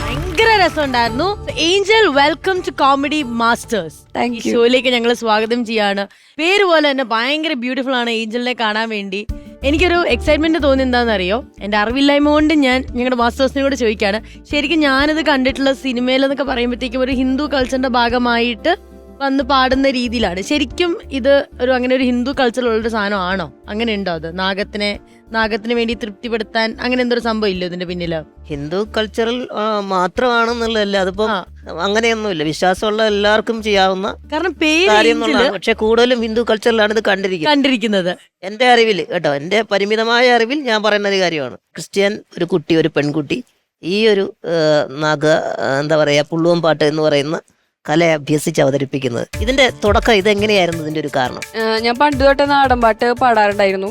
ഭയങ്കര രസമുണ്ടായിരുന്നു. Angel, welcome to comedy masters. ഈ ഷോയിലേക്ക് ഞങ്ങൾ സ്വാഗതം ചെയ്യാണ്. പേര് പോലെ തന്നെ ഭയങ്കര ബ്യൂട്ടിഫുൾ ആണ് ഏഞ്ചലിനെ കാണാൻ വേണ്ടി. എനിക്കൊരു എക്സൈറ്റ്മെന്റ് തോന്നി എന്താണെന്നറിയോ, എന്റെ അറിവില്ലായ്മ കൊണ്ട് ഞാൻ ഞങ്ങളുടെ മാസ്റ്റേഴ്സിനോട് ചോദിക്കുകയാണ്. ശരിക്കും ഞാനിത് കണ്ടിട്ടുള്ള സിനിമയിലെന്നൊക്കെ പറയുമ്പോഴത്തേക്കും ഒരു ഹിന്ദു കൾച്ചറിന്റെ ഭാഗമായിട്ട് വന്ന് പാടുന്ന രീതിയിലാണ്. ശരിക്കും ഇത് അങ്ങനെ ഒരു ഹിന്ദു കൾച്ചറിലുള്ളൊരു സാധനമാണോ? അങ്ങനെ ഉണ്ടോ? അത് നാഗത്തിന് വേണ്ടി തൃപ്തിപ്പെടുത്താൻ അങ്ങനെ എന്തൊരു സംഭവം ഇല്ലോ ഇതിന്റെ പിന്നില്? ഹിന്ദു കൾച്ചറൽ മാത്രമാണെന്നുള്ളതല്ല, അതിപ്പോ അങ്ങനെയൊന്നുമില്ല. വിശ്വാസമുള്ള എല്ലാവർക്കും ചെയ്യാവുന്ന കാരണം കാര്യം എന്നുള്ളതാണ്. പക്ഷെ കൂടുതലും ഹിന്ദു കൾച്ചറിലാണ് ഇത് കണ്ടിരിക്കുന്നത്. എന്റെ അറിവിൽ കേട്ടോ, എന്റെ പരിമിതമായ അറിവിൽ ഞാൻ പറയുന്ന ഒരു കാര്യമാണ്. ക്രിസ്ത്യൻ ഒരു കുട്ടി, ഒരു പെൺകുട്ടി ഈ ഒരു എന്താ പറയാ, പുള്ളുവൻ പാട്ട് എന്ന് പറയുന്ന കല അഭ്യസിച്ച് അവതരിപ്പിക്കുന്നത്. ഇതിന്റെ തുടക്കം ഇതെങ്ങനെയായിരുന്നു? ഇതിന്റെ ഒരു കാരണം, ഞാൻ പണ്ട് തൊട്ട് നാടൻ പാട്ട് പാടാറുണ്ടായിരുന്നു.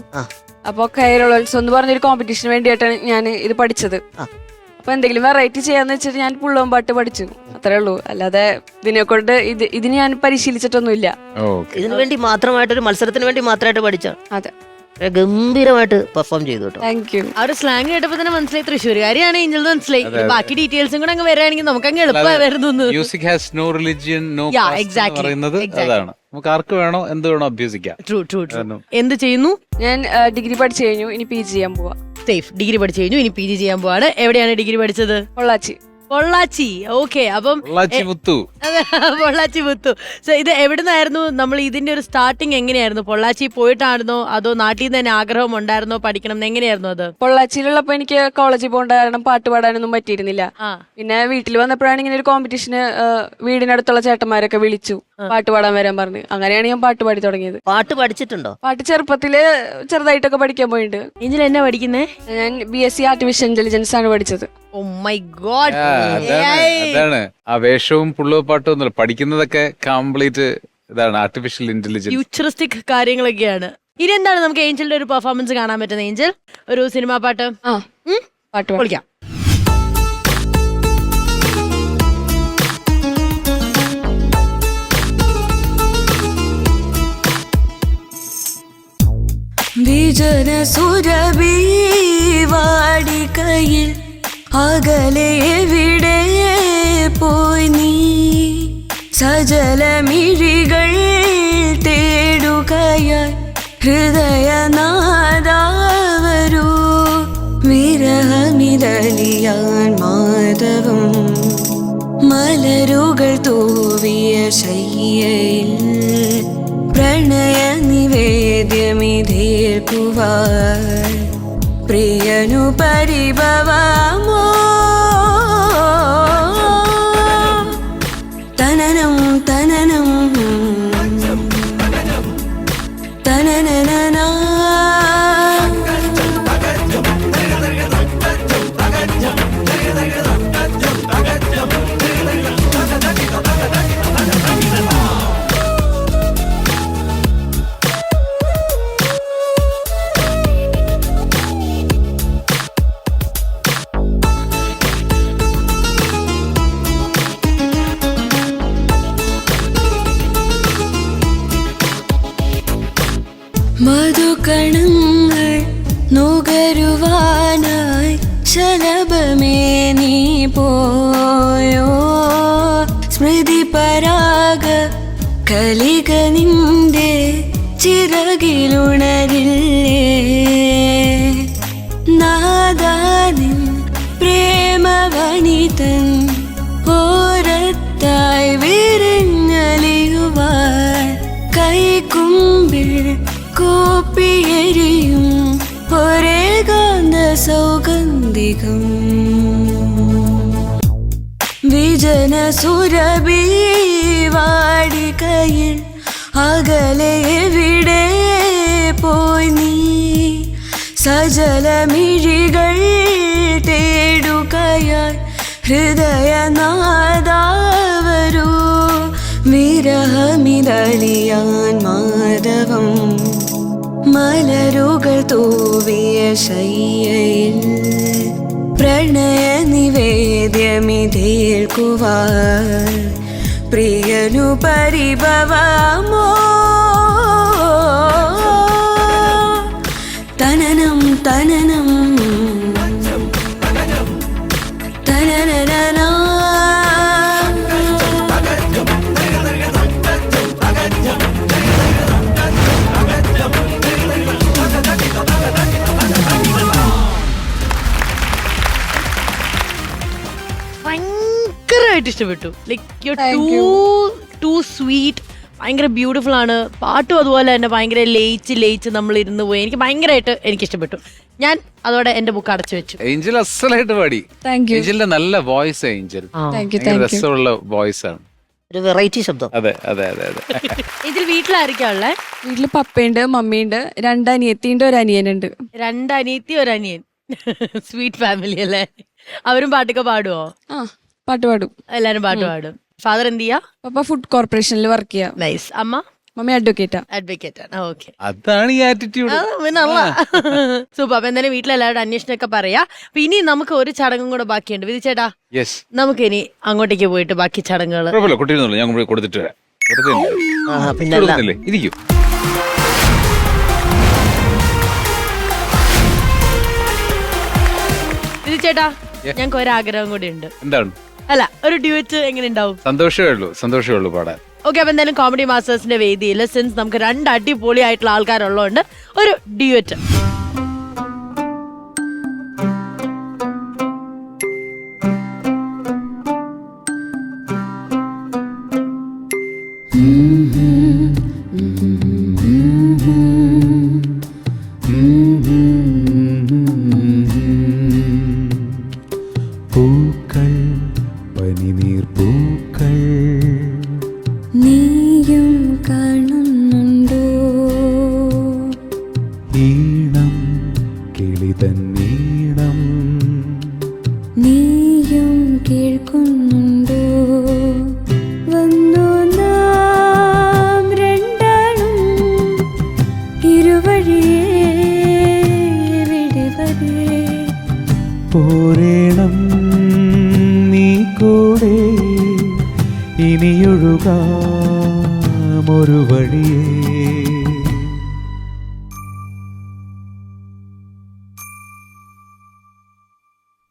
അപ്പൊ കേരളോത്സവം എന്ന് പറഞ്ഞൊരു കോമ്പറ്റീഷന് വേണ്ടിയിട്ടാണ് ഞാൻ ഇത് പഠിച്ചത്. അപ്പൊ എന്തെങ്കിലും വെറൈറ്റി ചെയ്യാന്ന് വെച്ചിട്ട് ഞാൻ പുള്ളുവൻ പാട്ട് പഠിച്ചു, അത്രേ ഉള്ളൂ. അല്ലാതെ ഇതിനെക്കൊണ്ട് ഇതിന് ഞാൻ പരിശീലിച്ചിട്ടൊന്നുമില്ല. ഇതിനു വേണ്ടി മാത്രമായിട്ടൊരു മത്സരത്തിന് വേണ്ടി മാത്രമായിട്ട് പഠിച്ച? അതെ. ഗംഭീരമായിട്ട് പെർഫോം ചെയ്തു കേട്ടോ. Thank you. ആ ഒരു സ്ലാങ് കേട്ടപ്പോ തന്നെ മനസ്സിലായി തൃശ്ശൂരുകാരിയാണ് ഏഞ്ചൽ മനസ്സിലായി. ബാക്കി ഡീറ്റെയിൽസും കൂടെ അങ്ങ് വരികയാണെങ്കിൽ നമുക്ക് അങ്ങ് എളുപ്പമായിരുന്നു. Music has no religion, no caste എന്ന് പറയുന്നത് അതാണ്. നമുക്ക് ആർക്ക് വേണോ എന്ത് വേണോ അഭ്യസിക്കാം. ട്രൂ. എന്ത് ചെയ്യുന്നു? ഞാൻ ഡിഗ്രി പഠിച്ചു കഴിഞ്ഞു, ഇനി PG ചെയ്യാൻ പോവാ. സേഫ്. ഡിഗ്രി പഠിച്ചു കഴിഞ്ഞു, ഇനി PG ചെയ്യാൻ പോവാണ്. എവിടെയാണ് ഡിഗ്രി പഠിച്ചത്? പൊള്ളാച്ചി. ഓക്കെ. അപ്പം പൊള്ളാച്ചി മുത്തു. സോ ഇത് എവിടുന്നായിരുന്നു? നമ്മൾ ഇതിന്റെ ഒരു സ്റ്റാർട്ടിങ് എങ്ങനെയായിരുന്നു? പൊള്ളാച്ചി പോയിട്ടായിരുന്നോ അതോ നാട്ടിൽ നിന്ന് തന്നെ ആഗ്രഹം ഉണ്ടായിരുന്നോ പഠിക്കണം? എങ്ങനെയായിരുന്നു അത്? പൊള്ളാച്ചിയിലുള്ളപ്പോ എനിക്ക് കോളേജിൽ പോകേണ്ട കാരണം പാട്ട് പാടാനൊന്നും പറ്റിയിരുന്നില്ല. പിന്നെ വീട്ടിൽ വന്നപ്പോഴാണ് ഇങ്ങനെ ഒരു കോമ്പറ്റീഷന് വീടിനടുത്തുള്ള ചേട്ടന്മാരൊക്കെ വിളിച്ചു പാട്ട് പാടാൻ വരാൻ പറഞ്ഞു. അങ്ങനെയാണ് ഞാൻ പാട്ട് പാടി തുടങ്ങിയത്. പാട്ട് പഠിച്ചിട്ടുണ്ടോ? പാട്ട് ചെറുപ്പത്തില് ചെറുതായിട്ടൊക്കെ പഠിക്കാൻ പോയിട്ടുണ്ട്. ഏഞ്ചൽ എന്നാ പഠിക്കുന്നേ? ഞാൻ BSc ആർട്ടിഫിഷ്യൽ ഇന്റലിജൻസ് ആണ് പഠിച്ചത്. Oh my God. അതാണ് ആ വേഷവും പുള്ളുവപ്പാട്ടും ഒന്നുമില്ല, പഠിക്കുന്നതൊക്കെ കംപ്ലീറ്റ് ഇതാണ് ആർട്ടിഫിഷ്യൽ ഇന്റലിജൻസ്, ഫ്യൂച്ചറിസ്റ്റിക് കാര്യങ്ങളൊക്കെയാണ്. ഇനി എന്താണ് നമുക്ക് ഏഞ്ചലിന്റെ ഒരു പെർഫോമൻസ് കാണാൻ പറ്റുന്നത്? ഏഞ്ചൽ, ഒരു സിനിമാ പാട്ട്. പാട്ട് പൊളിക്കാം. വിജന സുരഭി വാടിക്കയിൽ അകലെ എവിടെ പോയി നീ, സജലമിഴികൾ തേടുകയായി ഹൃദയനാദാവരൂ, വിരഹമിതലിയാൻ മാധവം മലരുകൾ തൂവിയ ശയ്യയിൽ പ്രണയ നിവേദ്യമിതേൽക്കുവാൻ പ്രിയനു പരിഭവമോ, തനനം തനനം തനനന. മധുകണങ്ങൾ നുകരുവാനായി ശലഭമേ നീ പോയോ, സ്മൃതി പരാഗ കലിക നിന്റെ ചിറകിലുണരില്ലേ, നാദാനിൻ പ്രേമവനിതൻ ഓരത്തായി വിരഞ്ഞലിയുവാൻ കൈക്കുമ്പിൽ കോപ്പിയെരിയും ഒരേ ഗാന്ധ സൗഗന്ധികം. വിജന സുരഭി വാടിക്കയിൽ അകലെ എവിടെ പോയി നീ, സജലമിഴികൾ തേടുകയായി ഹൃദയനാദാവരൂ, വിരഹമിതലിയാൻ മാധവം മലരുകൾ തൂവിയ ശയ്യയിൽ പ്രണയ നിവേദ്യമിതേൽക്കുവാൻ പ്രിയനു പരിഭവമോ, തനനം തനനം തനനന. ഭയങ്കരമായിട്ട് ഇഷ്ടപ്പെട്ടു. ലൈക്ക് യു ടു സ്വീറ്റ്, ഭയങ്കര ബ്യൂട്ടിഫുൾ ആണ്. പാട്ടും അതുപോലെ തന്നെ ഭയങ്കര ലയിച്ച് നമ്മൾ ഇരുന്ന് പോയി. എനിക്ക് ഭയങ്കരമായിട്ട് എനിക്ക് ഇഷ്ടപ്പെട്ടു. ഞാൻ അതോടെ എന്റെ ബുക്ക് അടച്ചു വെച്ചു. ഏഞ്ചൽ അസലായിട്ട് പാടി. ഏഞ്ചലിന്റെ നല്ല വോയിസ്. ഏഞ്ചൽ രസമുള്ള വോയിസ് ആണ്, ഒരു വെറൈറ്റി ശബ്ദം. അതെ അതെ അതെ അതെ. ഇതിൽ വീട്ടിലായിരിക്കാ ഉള്ളേ? വീട്ടില് പപ്പയുണ്ട്, മമ്മിയുണ്ട്, 2 അനിയത്തിയുണ്ട്, 1 അനിയനുണ്ട്. 2 അനിയത്തി 1 അനിയൻ. സ്വീറ്റ് ഫാമിലി അല്ലേ? അവരും പാട്ടൊക്കെ പാടുവോ? പാട്ട് പാടും. എല്ലാരും പാട്ട് പാടും. ഫാദർ എന്ത് ചെയ്യാ? പപ്പ ഫുഡ് കോർപ്പറേഷനിൽ വർക്ക് ചെയ്യാം. നൈസ്. അമ്മ? മമ്മി അഡ്വക്കേറ്റ് ആണ്. ഓക്കെ, അതാണ് ഈ ആറ്റിറ്റ്യൂഡ്. സൂപ്പർ. അപ്പൊ എന്തായാലും വീട്ടിലെല്ലാവരുടെ അന്വേഷണമൊക്കെ പറയാ. ഇനി നമുക്ക് ഒരു ചടങ്ങും കൂടെ ബാക്കിയുണ്ട്. വിധി ചേട്ടാ, നമുക്ക് ഇനി അങ്ങോട്ടേക്ക് പോയിട്ട് ബാക്കി ചടങ്ങുകൾ ഞാൻ കൊടുത്തിട്ട് വരാം. ഇരിക്കും. വിധി ചേട്ടാ, ഞങ്ങൾക്ക് ഒരാഗ്രഹം കൂടി ഉണ്ട്. എന്താണ്? അല്ല, ഒരു ഡ്യൂറ്റ് എങ്ങനെ ഉണ്ടാവും? സന്തോഷമേ ഉള്ളൂ പാടാൻ. ഓക്കെ, അപ്പൊ എന്തായാലും കോമഡി മാസ്റ്റേഴ്സിന്റെ വേദിയിൽ സിൻസ് നമുക്ക് 2 അടിപൊളിയായിട്ടുള്ള ആൾക്കാരുള്ളതുകൊണ്ട് ഒരു ഡ്യൂറ്റ്. പൂക്കൾ, പനിനീർ പൂക്കൾ, നീയും കാണുന്നുണ്ടോ? ഈണം, കിളിതൻ ഈണം, നീയും കേൾക്കുന്നുണ്ടോ? വന്നു നാം രണ്ടാളും ഇരുവ പോരേണം നീ കൂടെ ഇനിയൊഴുകാമൊരു വഴിയേ.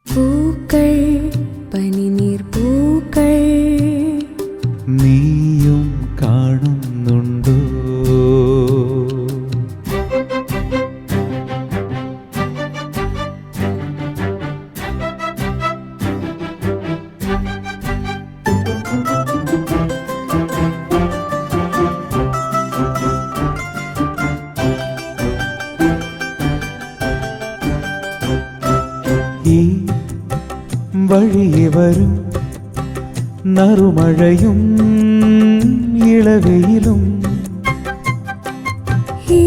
പൂക്കൾ പനിനീർ പൂക്കൾ നീയും കാണുന്നുണ്ടോ? ഈ വഴിയെ വരും നറുമഴയും ഇളവയിലും ഈ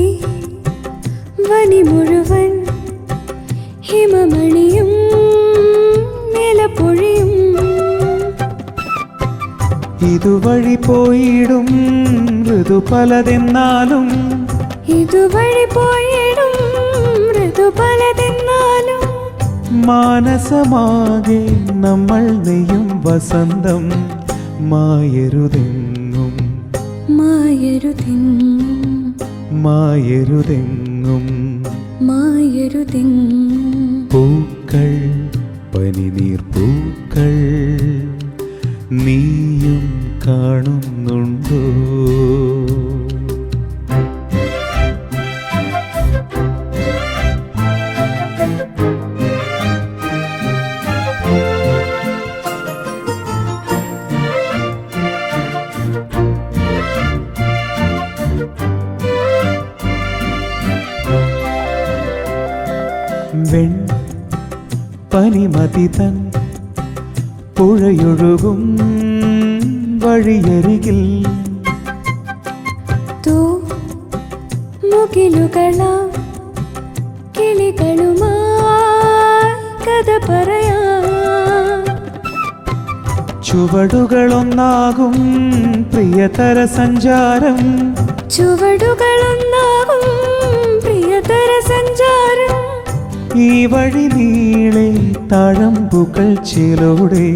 വനി മുഴുവൻ ഹിമമണിയും നിലപ്പൊഴിയും ഇതുവഴി പോയിടും ഋതു പലതെന്നാലും ഇതുവഴി പോയിടും ഋതു പലതെന്നാലും മാനസമാകെ നമ്മൾ നെയ്യും വസന്തം മായരുതെങ്ങും മായരുതെങ്ങും മായരുതെങ്ങും മായരുതെങ്ങും പൂക്കൾ പനിനീർ പൂക്കൾ നീയും കാണുന്നുണ്ടോ? വെൺ പനിമതിതൻ പുഴയൊഴുകും വഴിയരികിൽ തോ മുകിലുകളാം കിളികളുമായി കഥ പറയാം ചുവടുകളൊന്നാകും പ്രിയതര സഞ്ചാരം ചുവടുകളൊന്നാകും പ്രിയതര സഞ്ചാരം ഈ വഴി നീളെ തഴമ്പുകൾ ചിലോടെ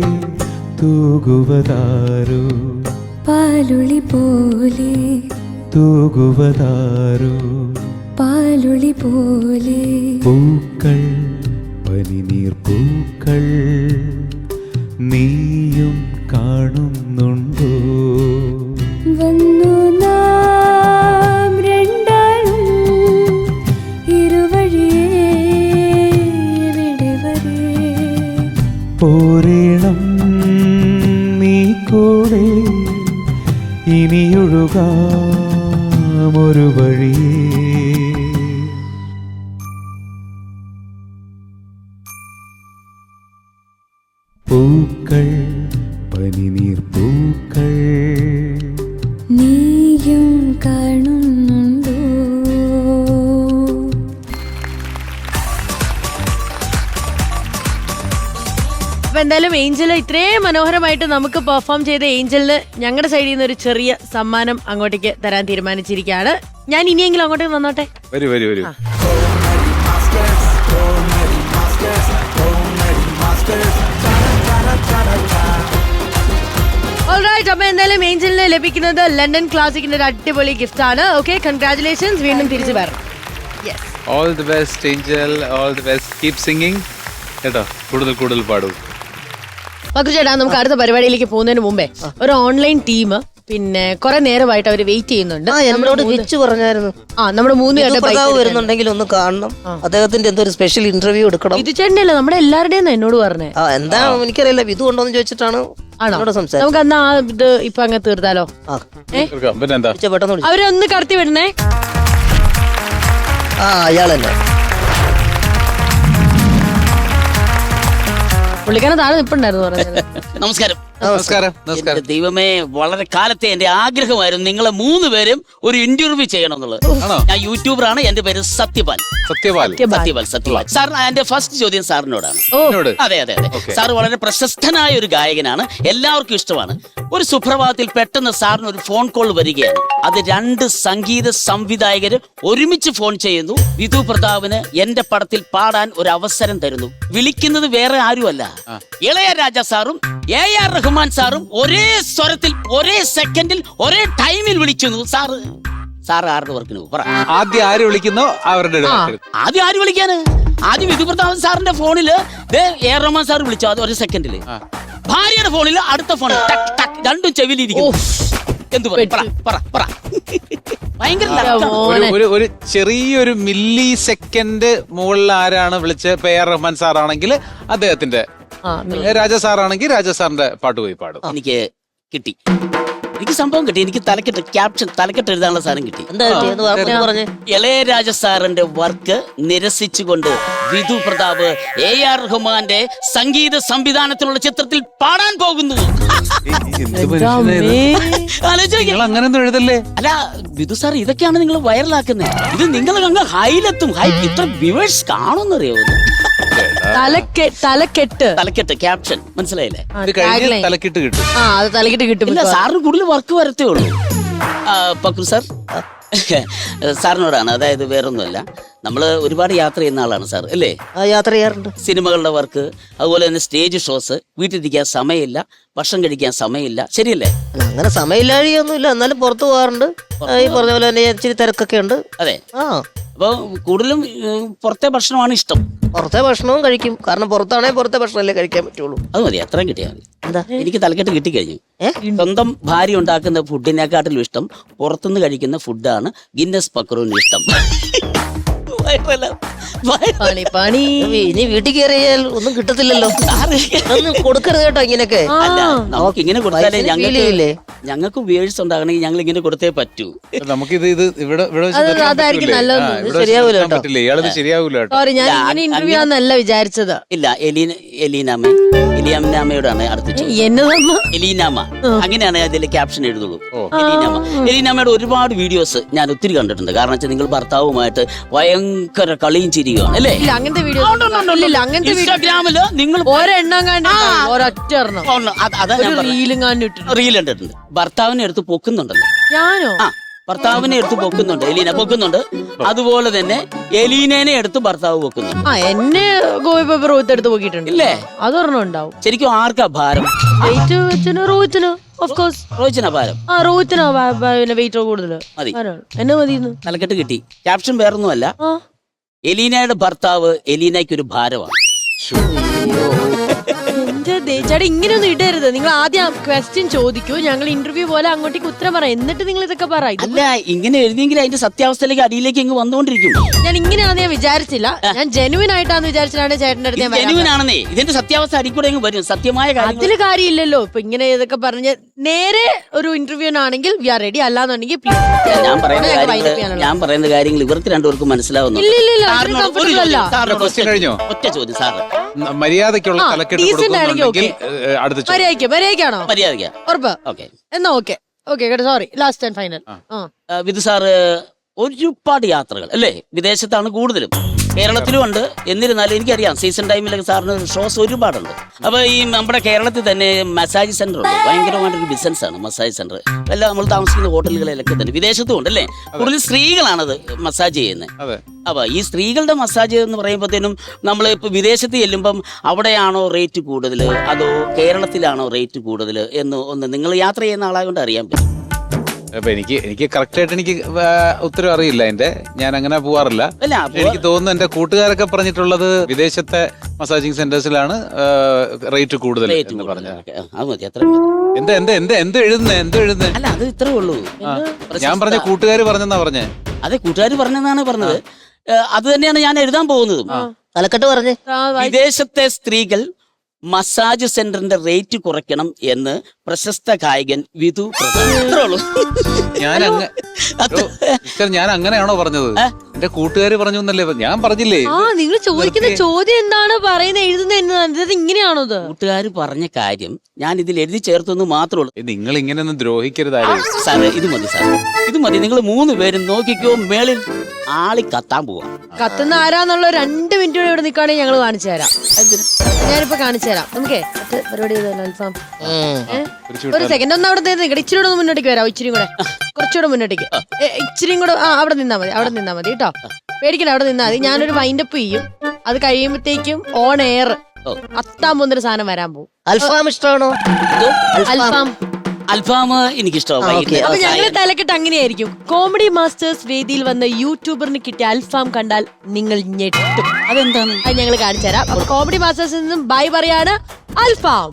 തൂകുവതാരോ പാലുളി പോലെ തൂകുവതാരോ പാലുളി പോലെ പൂക്കൾ പനിനീർ പൂക്കൾ നീയും കാണുന്നുണ്ടോ? വന്നു നാം രണ്ടാളും ഇരുവഴിയേ എവിടെ വരെ പോരേണം നീ കൂടെ ഇനിയൊഴുകാമൊരു വഴിയേ. പൂക്കൾ പനിനീർ പൂക്കൾ നീയും കാണുന്നുണ്ടോ? അപ്പൊ എന്തായാലും ഏഞ്ചൽ ഇത്രയും മനോഹരമായിട്ട് നമുക്ക് പെർഫോം ചെയ്ത ഏഞ്ചലിന് ഞങ്ങളുടെ സൈഡിൽ നിന്ന് ഒരു ചെറിയ സമ്മാനം അങ്ങോട്ടേക്ക് തരാൻ തീരുമാനിച്ചിരിക്കുകയാണ്. ഞാൻ ഇനിയെങ്കിലും അങ്ങോട്ടേക്ക് വന്നോട്ടെ. വരൂ വരൂ വരൂ. ഓൾറൈറ്റ്, അപ്പൊ എന്തായാലും ഏഞ്ചലിന് ലഭിക്കുന്നത് ലണ്ടൻ ക്ലാസിക്കിന്റെ ഒരു അടിപൊളി ഗിഫ്റ്റ് ആണ്. Okay, congratulations. വീണ്ടും തിരിച്ചു വരണം. All the best Angel, all the best. Keep singing കേട്ടോ, കൂടുതൽ കൂടുതൽ പാടൂ. പക്രു ചേട്ടാ, നമുക്ക് അടുത്ത പരിപാടിയിലേക്ക് പോകുന്നതിന് മുമ്പേ ഒരു ഓൺലൈൻ ടീം പിന്നെ കുറെ നേരമായിട്ട് അവര് വെയിറ്റ് ചെയ്യുന്നുണ്ട്. എന്നോട് വിച്ചു പറഞ്ഞായിരുന്നു. നമ്മുടെ 3 വരുന്നുണ്ടെങ്കിൽ ഒന്ന് കാണണം, അദ്ദേഹത്തിന്റെ എന്തോ ഒരു സ്പെഷ്യൽ ഇന്റർവ്യൂ എടുക്കണം. ഇത് ചേട്ടനല്ല, നമ്മുടെ എല്ലാവരുടെയും എന്നോട് പറഞ്ഞേ. എന്താ എനിക്കറിയില്ല, ഇത് കൊണ്ടോന്ന് ചോദിച്ചിട്ടാണ് സംസാരിച്ചത്. നമുക്ക് എന്നാ ഇത് ഇപ്പൊ അങ്ങ് തീർത്താലോ? അവരൊന്ന് കടത്തി വിടണേ. അയാളല്ലേ പുള്ളിക്കാരൻ താഴെ നിപ്പുണ്ടായിരുന്നു പറഞ്ഞത്. നമസ്കാരം. നമസ്കാരം. നമസ്കാരം. എന്റെ ദൈവമേ, വളരെ കാലത്തെ എന്റെ ആഗ്രഹമായിരുന്നു നിങ്ങളെ 3 പേരും ഒരു ഇന്റർവ്യൂ ചെയ്യണം എന്നുള്ളത്. ഞാൻ യൂട്യൂബറാണ്, എന്റെ പേര് സത്യപാൽ. സത്യപാൽ സാർ. എന്റെ ഫസ്റ്റ് ചോദ്യം സാറിനോടാണ്. അതെ. സാർ വളരെ പ്രശസ്തനായ ഒരു ഗായകനാണ്, എല്ലാവർക്കും ഇഷ്ടമാണ്. ഒരു സുപ്രഭാതത്തിൽ പെട്ടെന്ന് സാറിന് ഒരു ഫോൺ കോൾ വരികയാണ്. അത് 2 സംഗീത സംവിധായകര് ഒരുമിച്ച് ഫോൺ ചെയ്യുന്നു. വിധു പ്രതാപിന് എന്റെ പടത്തിൽ പാടാൻ ഒരു അവസരം തരുന്നു. വിളിക്കുന്നത് വേറെ ആരുമല്ല, ഇളയരാജ സാറും AR റഹ്മാൻ സാറും ഒരേ സ്വരത്തിൽ ഒരേ സെക്കൻഡിൽ ഒരേ ടൈമിൽ വിളിക്കുന്നു. സാർ ആരുടെ വർക്കിന് പറ. ആദ്യം ആര് വിളിക്കുന്നോ അവരുടെ ആദ്യം ആര് വിളിക്കാന്? ആദ്യം വിധു പ്രതാപൻ സാറിന്റെ ഫോണില് AR റഹ്മാൻ സാർ വിളിച്ചു, അത് ഒരു സെക്കൻഡില്. ഭാര്യയുടെ ഫോണില് അടുത്ത ഫോൺ രണ്ടും ചെവിയിലിരിക്കും. എന്തു പറ. ഒരു ചെറിയൊരു മില്ലി സെക്കൻഡ് മുകളിൽ ആരാണ് വിളിച്ച് AR റഹ്മാൻ സാറാണെങ്കിൽ അദ്ദേഹത്തിന്റെ, രാജ സാറാണെങ്കിൽ രാജ സാറിന്റെ പാട്ട് പോയി പാടും. എനിക്ക് സംഭവം കിട്ടി. എനിക്ക് തലക്കെട്ട് എഴുതാനുള്ള സാധനം കിട്ടി. ഇളയരാജ സാറിന്റെ വർക്ക് നിരസിച്ചുകൊണ്ട് വിധു പ്രതാപ് AR റഹ്മാന്റെ സംഗീത സംവിധാനത്തിലുള്ള ചിത്രത്തിൽ പാടാൻ പോകുന്നു. അങ്ങനൊന്നും എഴുതല്ലേ. അല്ല വിധു സാർ, ഇതൊക്കെയാണ് നിങ്ങൾ വൈറലാക്കുന്നത്. ഇത് നിങ്ങൾ അങ്ങ് ഹൈലെത്തും. ഇത്ര വ്യൂവേഴ്സ് കാണുന്നറിയോ? തലക്കെട്ട് ക്യാപ്ഷൻ മനസ്സിലായില്ലേ? തലക്കെട്ട് കിട്ടും. ഇല്ല, സാറിന് കൂടുതൽ വർക്ക് വരത്തേ ഉള്ളൂ. പക്രു സാർ, സാറിനോടാണ്. അതായത് വേറൊന്നുമല്ല, നമ്മള് ഒരുപാട് യാത്ര ചെയ്യുന്ന ആളാണ് സാർ, അല്ലേ? യാത്ര ചെയ്യാറുണ്ട്. സിനിമകളുടെ വർക്ക്, അതുപോലെ തന്നെ സ്റ്റേജ് ഷോസ്, വീട്ടിലിരിക്കാൻ സമയമില്ല, ഭക്ഷണം കഴിക്കാൻ സമയമില്ല, ശരിയല്ലേ? അങ്ങനെ സമയമില്ലാഴിയൊന്നുമില്ല, എന്നാലും പുറത്തു പോകാറുണ്ട്. ഈ പറഞ്ഞ പോലെ തന്നെ ഇച്ചിരി തിരക്കൊക്കെ ഉണ്ട്. അതെ. അപ്പൊ കൂടുതലും പുറത്തെ ഭക്ഷണമാണ് ഇഷ്ടം. പുറത്തെ ഭക്ഷണവും കഴിക്കും, കാരണം പുറത്താണെങ്കിൽ പുറത്തെ ഭക്ഷണമല്ലേ കഴിക്കാൻ പറ്റുള്ളൂ. അത് മതി, അത്രയും കിട്ടിയാൽ മതി. എന്താ, എനിക്ക് തലക്കെട്ട് കിട്ടിക്കഴിഞ്ഞു. സ്വന്തം ഭാര്യ ഉണ്ടാക്കുന്ന ഫുഡിനെക്കാട്ടിലും ഇഷ്ടം പുറത്തുനിന്ന് കഴിക്കുന്ന ഫുഡാണ് ഗിന്നസ് പക്രുവിന് ഇഷ്ടം. ഇനി വീട്ടിൽ കയറിയാൽ ഒന്നും കിട്ടത്തില്ലല്ലോ. കൊടുക്കരുത് കേട്ടോ ഇങ്ങനെയൊക്കെ. നമുക്ക് ഇങ്ങനെ കൊടുത്താലേ ഞങ്ങൾക്ക് വ്യൂവേഴ്സ് ഉണ്ടാകണമെങ്കിൽ ഞങ്ങൾ ഇങ്ങനെ കൊടുത്തേ പറ്റൂ. നമുക്കിത് ഇവിടെ വിചാരിച്ചത്. ഇല്ല, എലീനാമയോടാണ് അടുത്ത. എലീനാമ, അങ്ങനെയാണ് അതിൽ ക്യാപ്ഷൻ എഴുതുള്ളൂ. എലീനാമയുടെ ഒരുപാട് വീഡിയോസ് ഞാൻ ഒത്തിരി കണ്ടിട്ടുണ്ട്. കാരണം വെച്ചാൽ നിങ്ങൾ ഭർത്താവുമായിട്ട് ഭയങ്കര കളിയും ചിരിയാണ്, അല്ലേ? അങ്ങനത്തെ വീഡിയോ ഇൻസ്റ്റാഗ്രാമില് നിങ്ങൾ റീൽ കണ്ടിട്ടുണ്ട്. ഭർത്താവിനെ എടുത്ത് പൊക്കുന്നുണ്ടല്ലോ. ഞാനോ? ഭർത്താവിനെ എടുത്ത് പൊക്കുന്നുണ്ട്, എലീന പൊക്കുന്നുണ്ട്. അതുപോലെ തന്നെ എലീനേനെ എടുത്ത് ഭർത്താവ് പൊക്കുന്നുണ്ട്. എന്നെ എടുത്ത് പൊക്കിയിട്ടുണ്ട്, ഇല്ലേ? അതൊരെണ്ണം ഉണ്ടാവും. ശരിക്കും ആർക്കാ ഭാരം? റോഹിത്തിനാ ഭാരം. വെയിറ്റ് കൂടുതൽ എന്നെ മതി. തലക്കെട്ട് കിട്ടി. ക്യാപ്ഷൻ വേറൊന്നുമല്ല, എലീനയുടെ ഭർത്താവ് എലീനയ്ക്ക് ഒരു ഭാരമാണ്. ചേട്ടാ, ഇങ്ങനെയൊന്നും ഇടരുത്. നിങ്ങൾ ആദ്യം ക്വസ്റ്റ്യൻ ചോദിക്കൂ, ഞങ്ങൾ ഇന്റർവ്യൂ പോലെ അങ്ങോട്ടേക്ക് ഉത്തരം പറയാം, എന്നിട്ട് നിങ്ങൾ ഇതൊക്കെ പറയും. അല്ല, ഇങ്ങനെ എഴുതിയെങ്കിൽ അതിന്റെ സത്യാവസ്ഥയിലേക്ക് അടിയിലേക്ക് ഇങ്ങ് വന്നുകൊണ്ടിരിക്കും. ഞാൻ ഇങ്ങനെയാണെന്ന് ഞാൻ വിചാരിച്ചില്ല. ഞാൻ ജെനുവിൻ ആയിട്ടാന്ന് വിചാരിച്ചിട്ടാണ് ചേട്ടന്റെ അടുത്ത്. ജെനുവിൻ ആണെന്നേ, ഇതിന്റെ സത്യാവസ്ഥ അടിക്കൂടെ വരും. സത്യമായ അതില് കാര്യമില്ലല്ലോ. ഇപ്പൊ ഇങ്ങനെ ഇതൊക്കെ പറഞ്ഞ് നേരെ ഒരു ഇന്റർവ്യൂനാണെങ്കിൽ വി ആർ റെഡി, അല്ലാന്നുണ്ടെങ്കിൽ ഞാൻ പറയുന്ന കാര്യങ്ങൾ ഇവർക്ക് രണ്ടുപേർക്കും മനസ്സിലാവുന്നു. ഒറ്റ ചോദ്യം സാറ്, മര്യാദക്കുള്ള വിധു സാറ് ഒരുപാട് യാത്രകൾ, അല്ലേ? വിദേശത്താണ് കൂടുതലും, കേരളത്തിലും ഉണ്ട്. എന്നിരുന്നാലും എനിക്കറിയാം സീസൺ ടൈമിലൊക്കെ സാറിന് ഷോസ് ഒരുപാടുണ്ട്. അപ്പൊ ഈ നമ്മുടെ കേരളത്തിൽ തന്നെ മസാജ് സെന്റർ ഉണ്ട്. ഭയങ്കരമായിട്ടൊരു ബിസിനസ് ആണ് മസാജ് സെന്റർ. എല്ലാം നമ്മൾ താമസിക്കുന്ന ഹോട്ടലുകളിലൊക്കെ തന്നെ വിദേശത്തും ഉണ്ട്, അല്ലേ? കൂടുതൽ സ്ത്രീകളാണത് മസാജ് ചെയ്യുന്നത്. അപ്പൊ ഈ സ്ത്രീകളുടെ മസാജ് എന്ന് പറയുമ്പോഴത്തേനും നമ്മൾ ഇപ്പൊ വിദേശത്ത് ചെല്ലുമ്പം അവിടെയാണോ റേറ്റ് കൂടുതൽ അതോ കേരളത്തിലാണോ റേറ്റ് കൂടുതൽ എന്ന് ഒന്ന് നിങ്ങൾ യാത്ര ചെയ്യുന്ന ആളായതുകൊണ്ട് അറിയാൻ പറ്റും. അപ്പൊ എനിക്ക് കറക്റ്റ് ആയിട്ട് എനിക്ക് ഉത്തരം അറിയില്ല അതിന്റെ. ഞാൻ അങ്ങനെ പോവാറില്ല. എനിക്ക് തോന്നുന്നു എന്റെ കൂട്ടുകാരൊക്കെ പറഞ്ഞിട്ടുള്ളത് വിദേശത്തെ മസാജിങ് സെന്റേഴ്സിലാണ് റേറ്റ് കൂടുതൽ എന്ന് പറഞ്ഞത്. എന്ത് എഴുതുന്നേ? അല്ല, അത് ഇത്രേ ഉള്ളൂ. ഞാൻ പറഞ്ഞ കൂട്ടുകാർ പറഞ്ഞെന്നാ പറഞ്ഞേ. അതെ, കൂട്ടുകാർ പറഞ്ഞെന്നാണ് പറഞ്ഞത്. അത് തന്നെയാണ് ഞാൻ എഴുതാൻ പോകുന്നതും. തലക്കെട്ട് പറഞ്ഞേ, വിദേശത്തെ സ്ത്രീകൾ മസാജ് സെന്ററിന്റെ റേറ്റ് കുറയ്ക്കണം എന്ന് പ്രശസ്ത ഗായകൻ വിധു പ്രതാപ്. അത്രേ ഉള്ളൂ. ഞാൻ അങ്ങനെയാണോ പറഞ്ഞത്? എന്റെ കൂട്ടുകാര് പറഞ്ഞു എന്നല്ലേ ഞാൻ പറഞ്ഞില്ലേ? ആ നിങ്ങൾ ചോദിക്കുന്ന ചോദ്യം എന്താണ് പറയുന്നത് എഴുതുന്നത് ഇങ്ങനെയാണോ? കൂട്ടുകാര് പറഞ്ഞ കാര്യം ഞാൻ ഇതിൽ എഴുതി ചേർത്തെന്ന് മാത്രമേ ഉള്ളൂ. നിങ്ങൾ ഇങ്ങനെയൊന്നും ദ്രോഹിക്കരുതായിരുന്നു സാറേ. ഇത് മതി സാർ, ഇത് മതി. നിങ്ങൾ 3 പേരും നോക്കിക്കോ, മേളിൽ ആളി കത്താൻ പോവാ. കത്തുന്ന ആരാന്നുള്ള 2 മിനിറ്റ് ഇവിടെ നിൽക്കുകയാണെങ്കിൽ ഞങ്ങൾ കാണിച്ചു തരാം. ഞാനിപ്പോ കാണിച്ചു തരാം. നമുക്കേ പരിപാടി അൽഫാം ഒരു സെക്കൻഡ് ഒന്ന് അവിടെ നിൽക്കട്ടെ. ഇച്ചിരി കൂടെ മുന്നോട്ടേക്ക് വരാം. ഇച്ചിരി കൂടെ കുറച്ചുകൂടെ മുന്നോട്ടേക്ക്, ഇച്ചിരിയും കൂടെ. അവിടെ നിന്നാ മതി കേട്ടോ. പേടിക്കല, അവിടെ നിന്നാ മതി. ഞാനൊരു വൈൻഡപ്പ് ചെയ്യും. അത് കഴിയുമ്പോഴത്തേക്കും ഓൺ എയർ കത്താൻ പോകുന്നൊരു സാധനം വരാൻ പോകും. അൽഫാം ഇഷ്ടമാണോ? അൽഫാം അൽഫാം എനിക്കിഷ്ടമാണ്. അപ്പൊ ഞങ്ങള് തലക്കെട്ട് അങ്ങനെയായിരിക്കും. കോമഡി മാസ്റ്റേഴ്സ് വേദിയിൽ വന്ന യൂട്യൂബറിന് കിട്ടിയ അൽഫാം കണ്ടാൽ നിങ്ങൾ ഞെട്ടും. അതെന്താണ്? അത് ഞങ്ങൾ കാണിച്ചു തരാം. അപ്പൊ കോമഡി മാസ്റ്റേഴ്സിൽ നിന്നും ബൈ പറയാണ് അൽഫാം.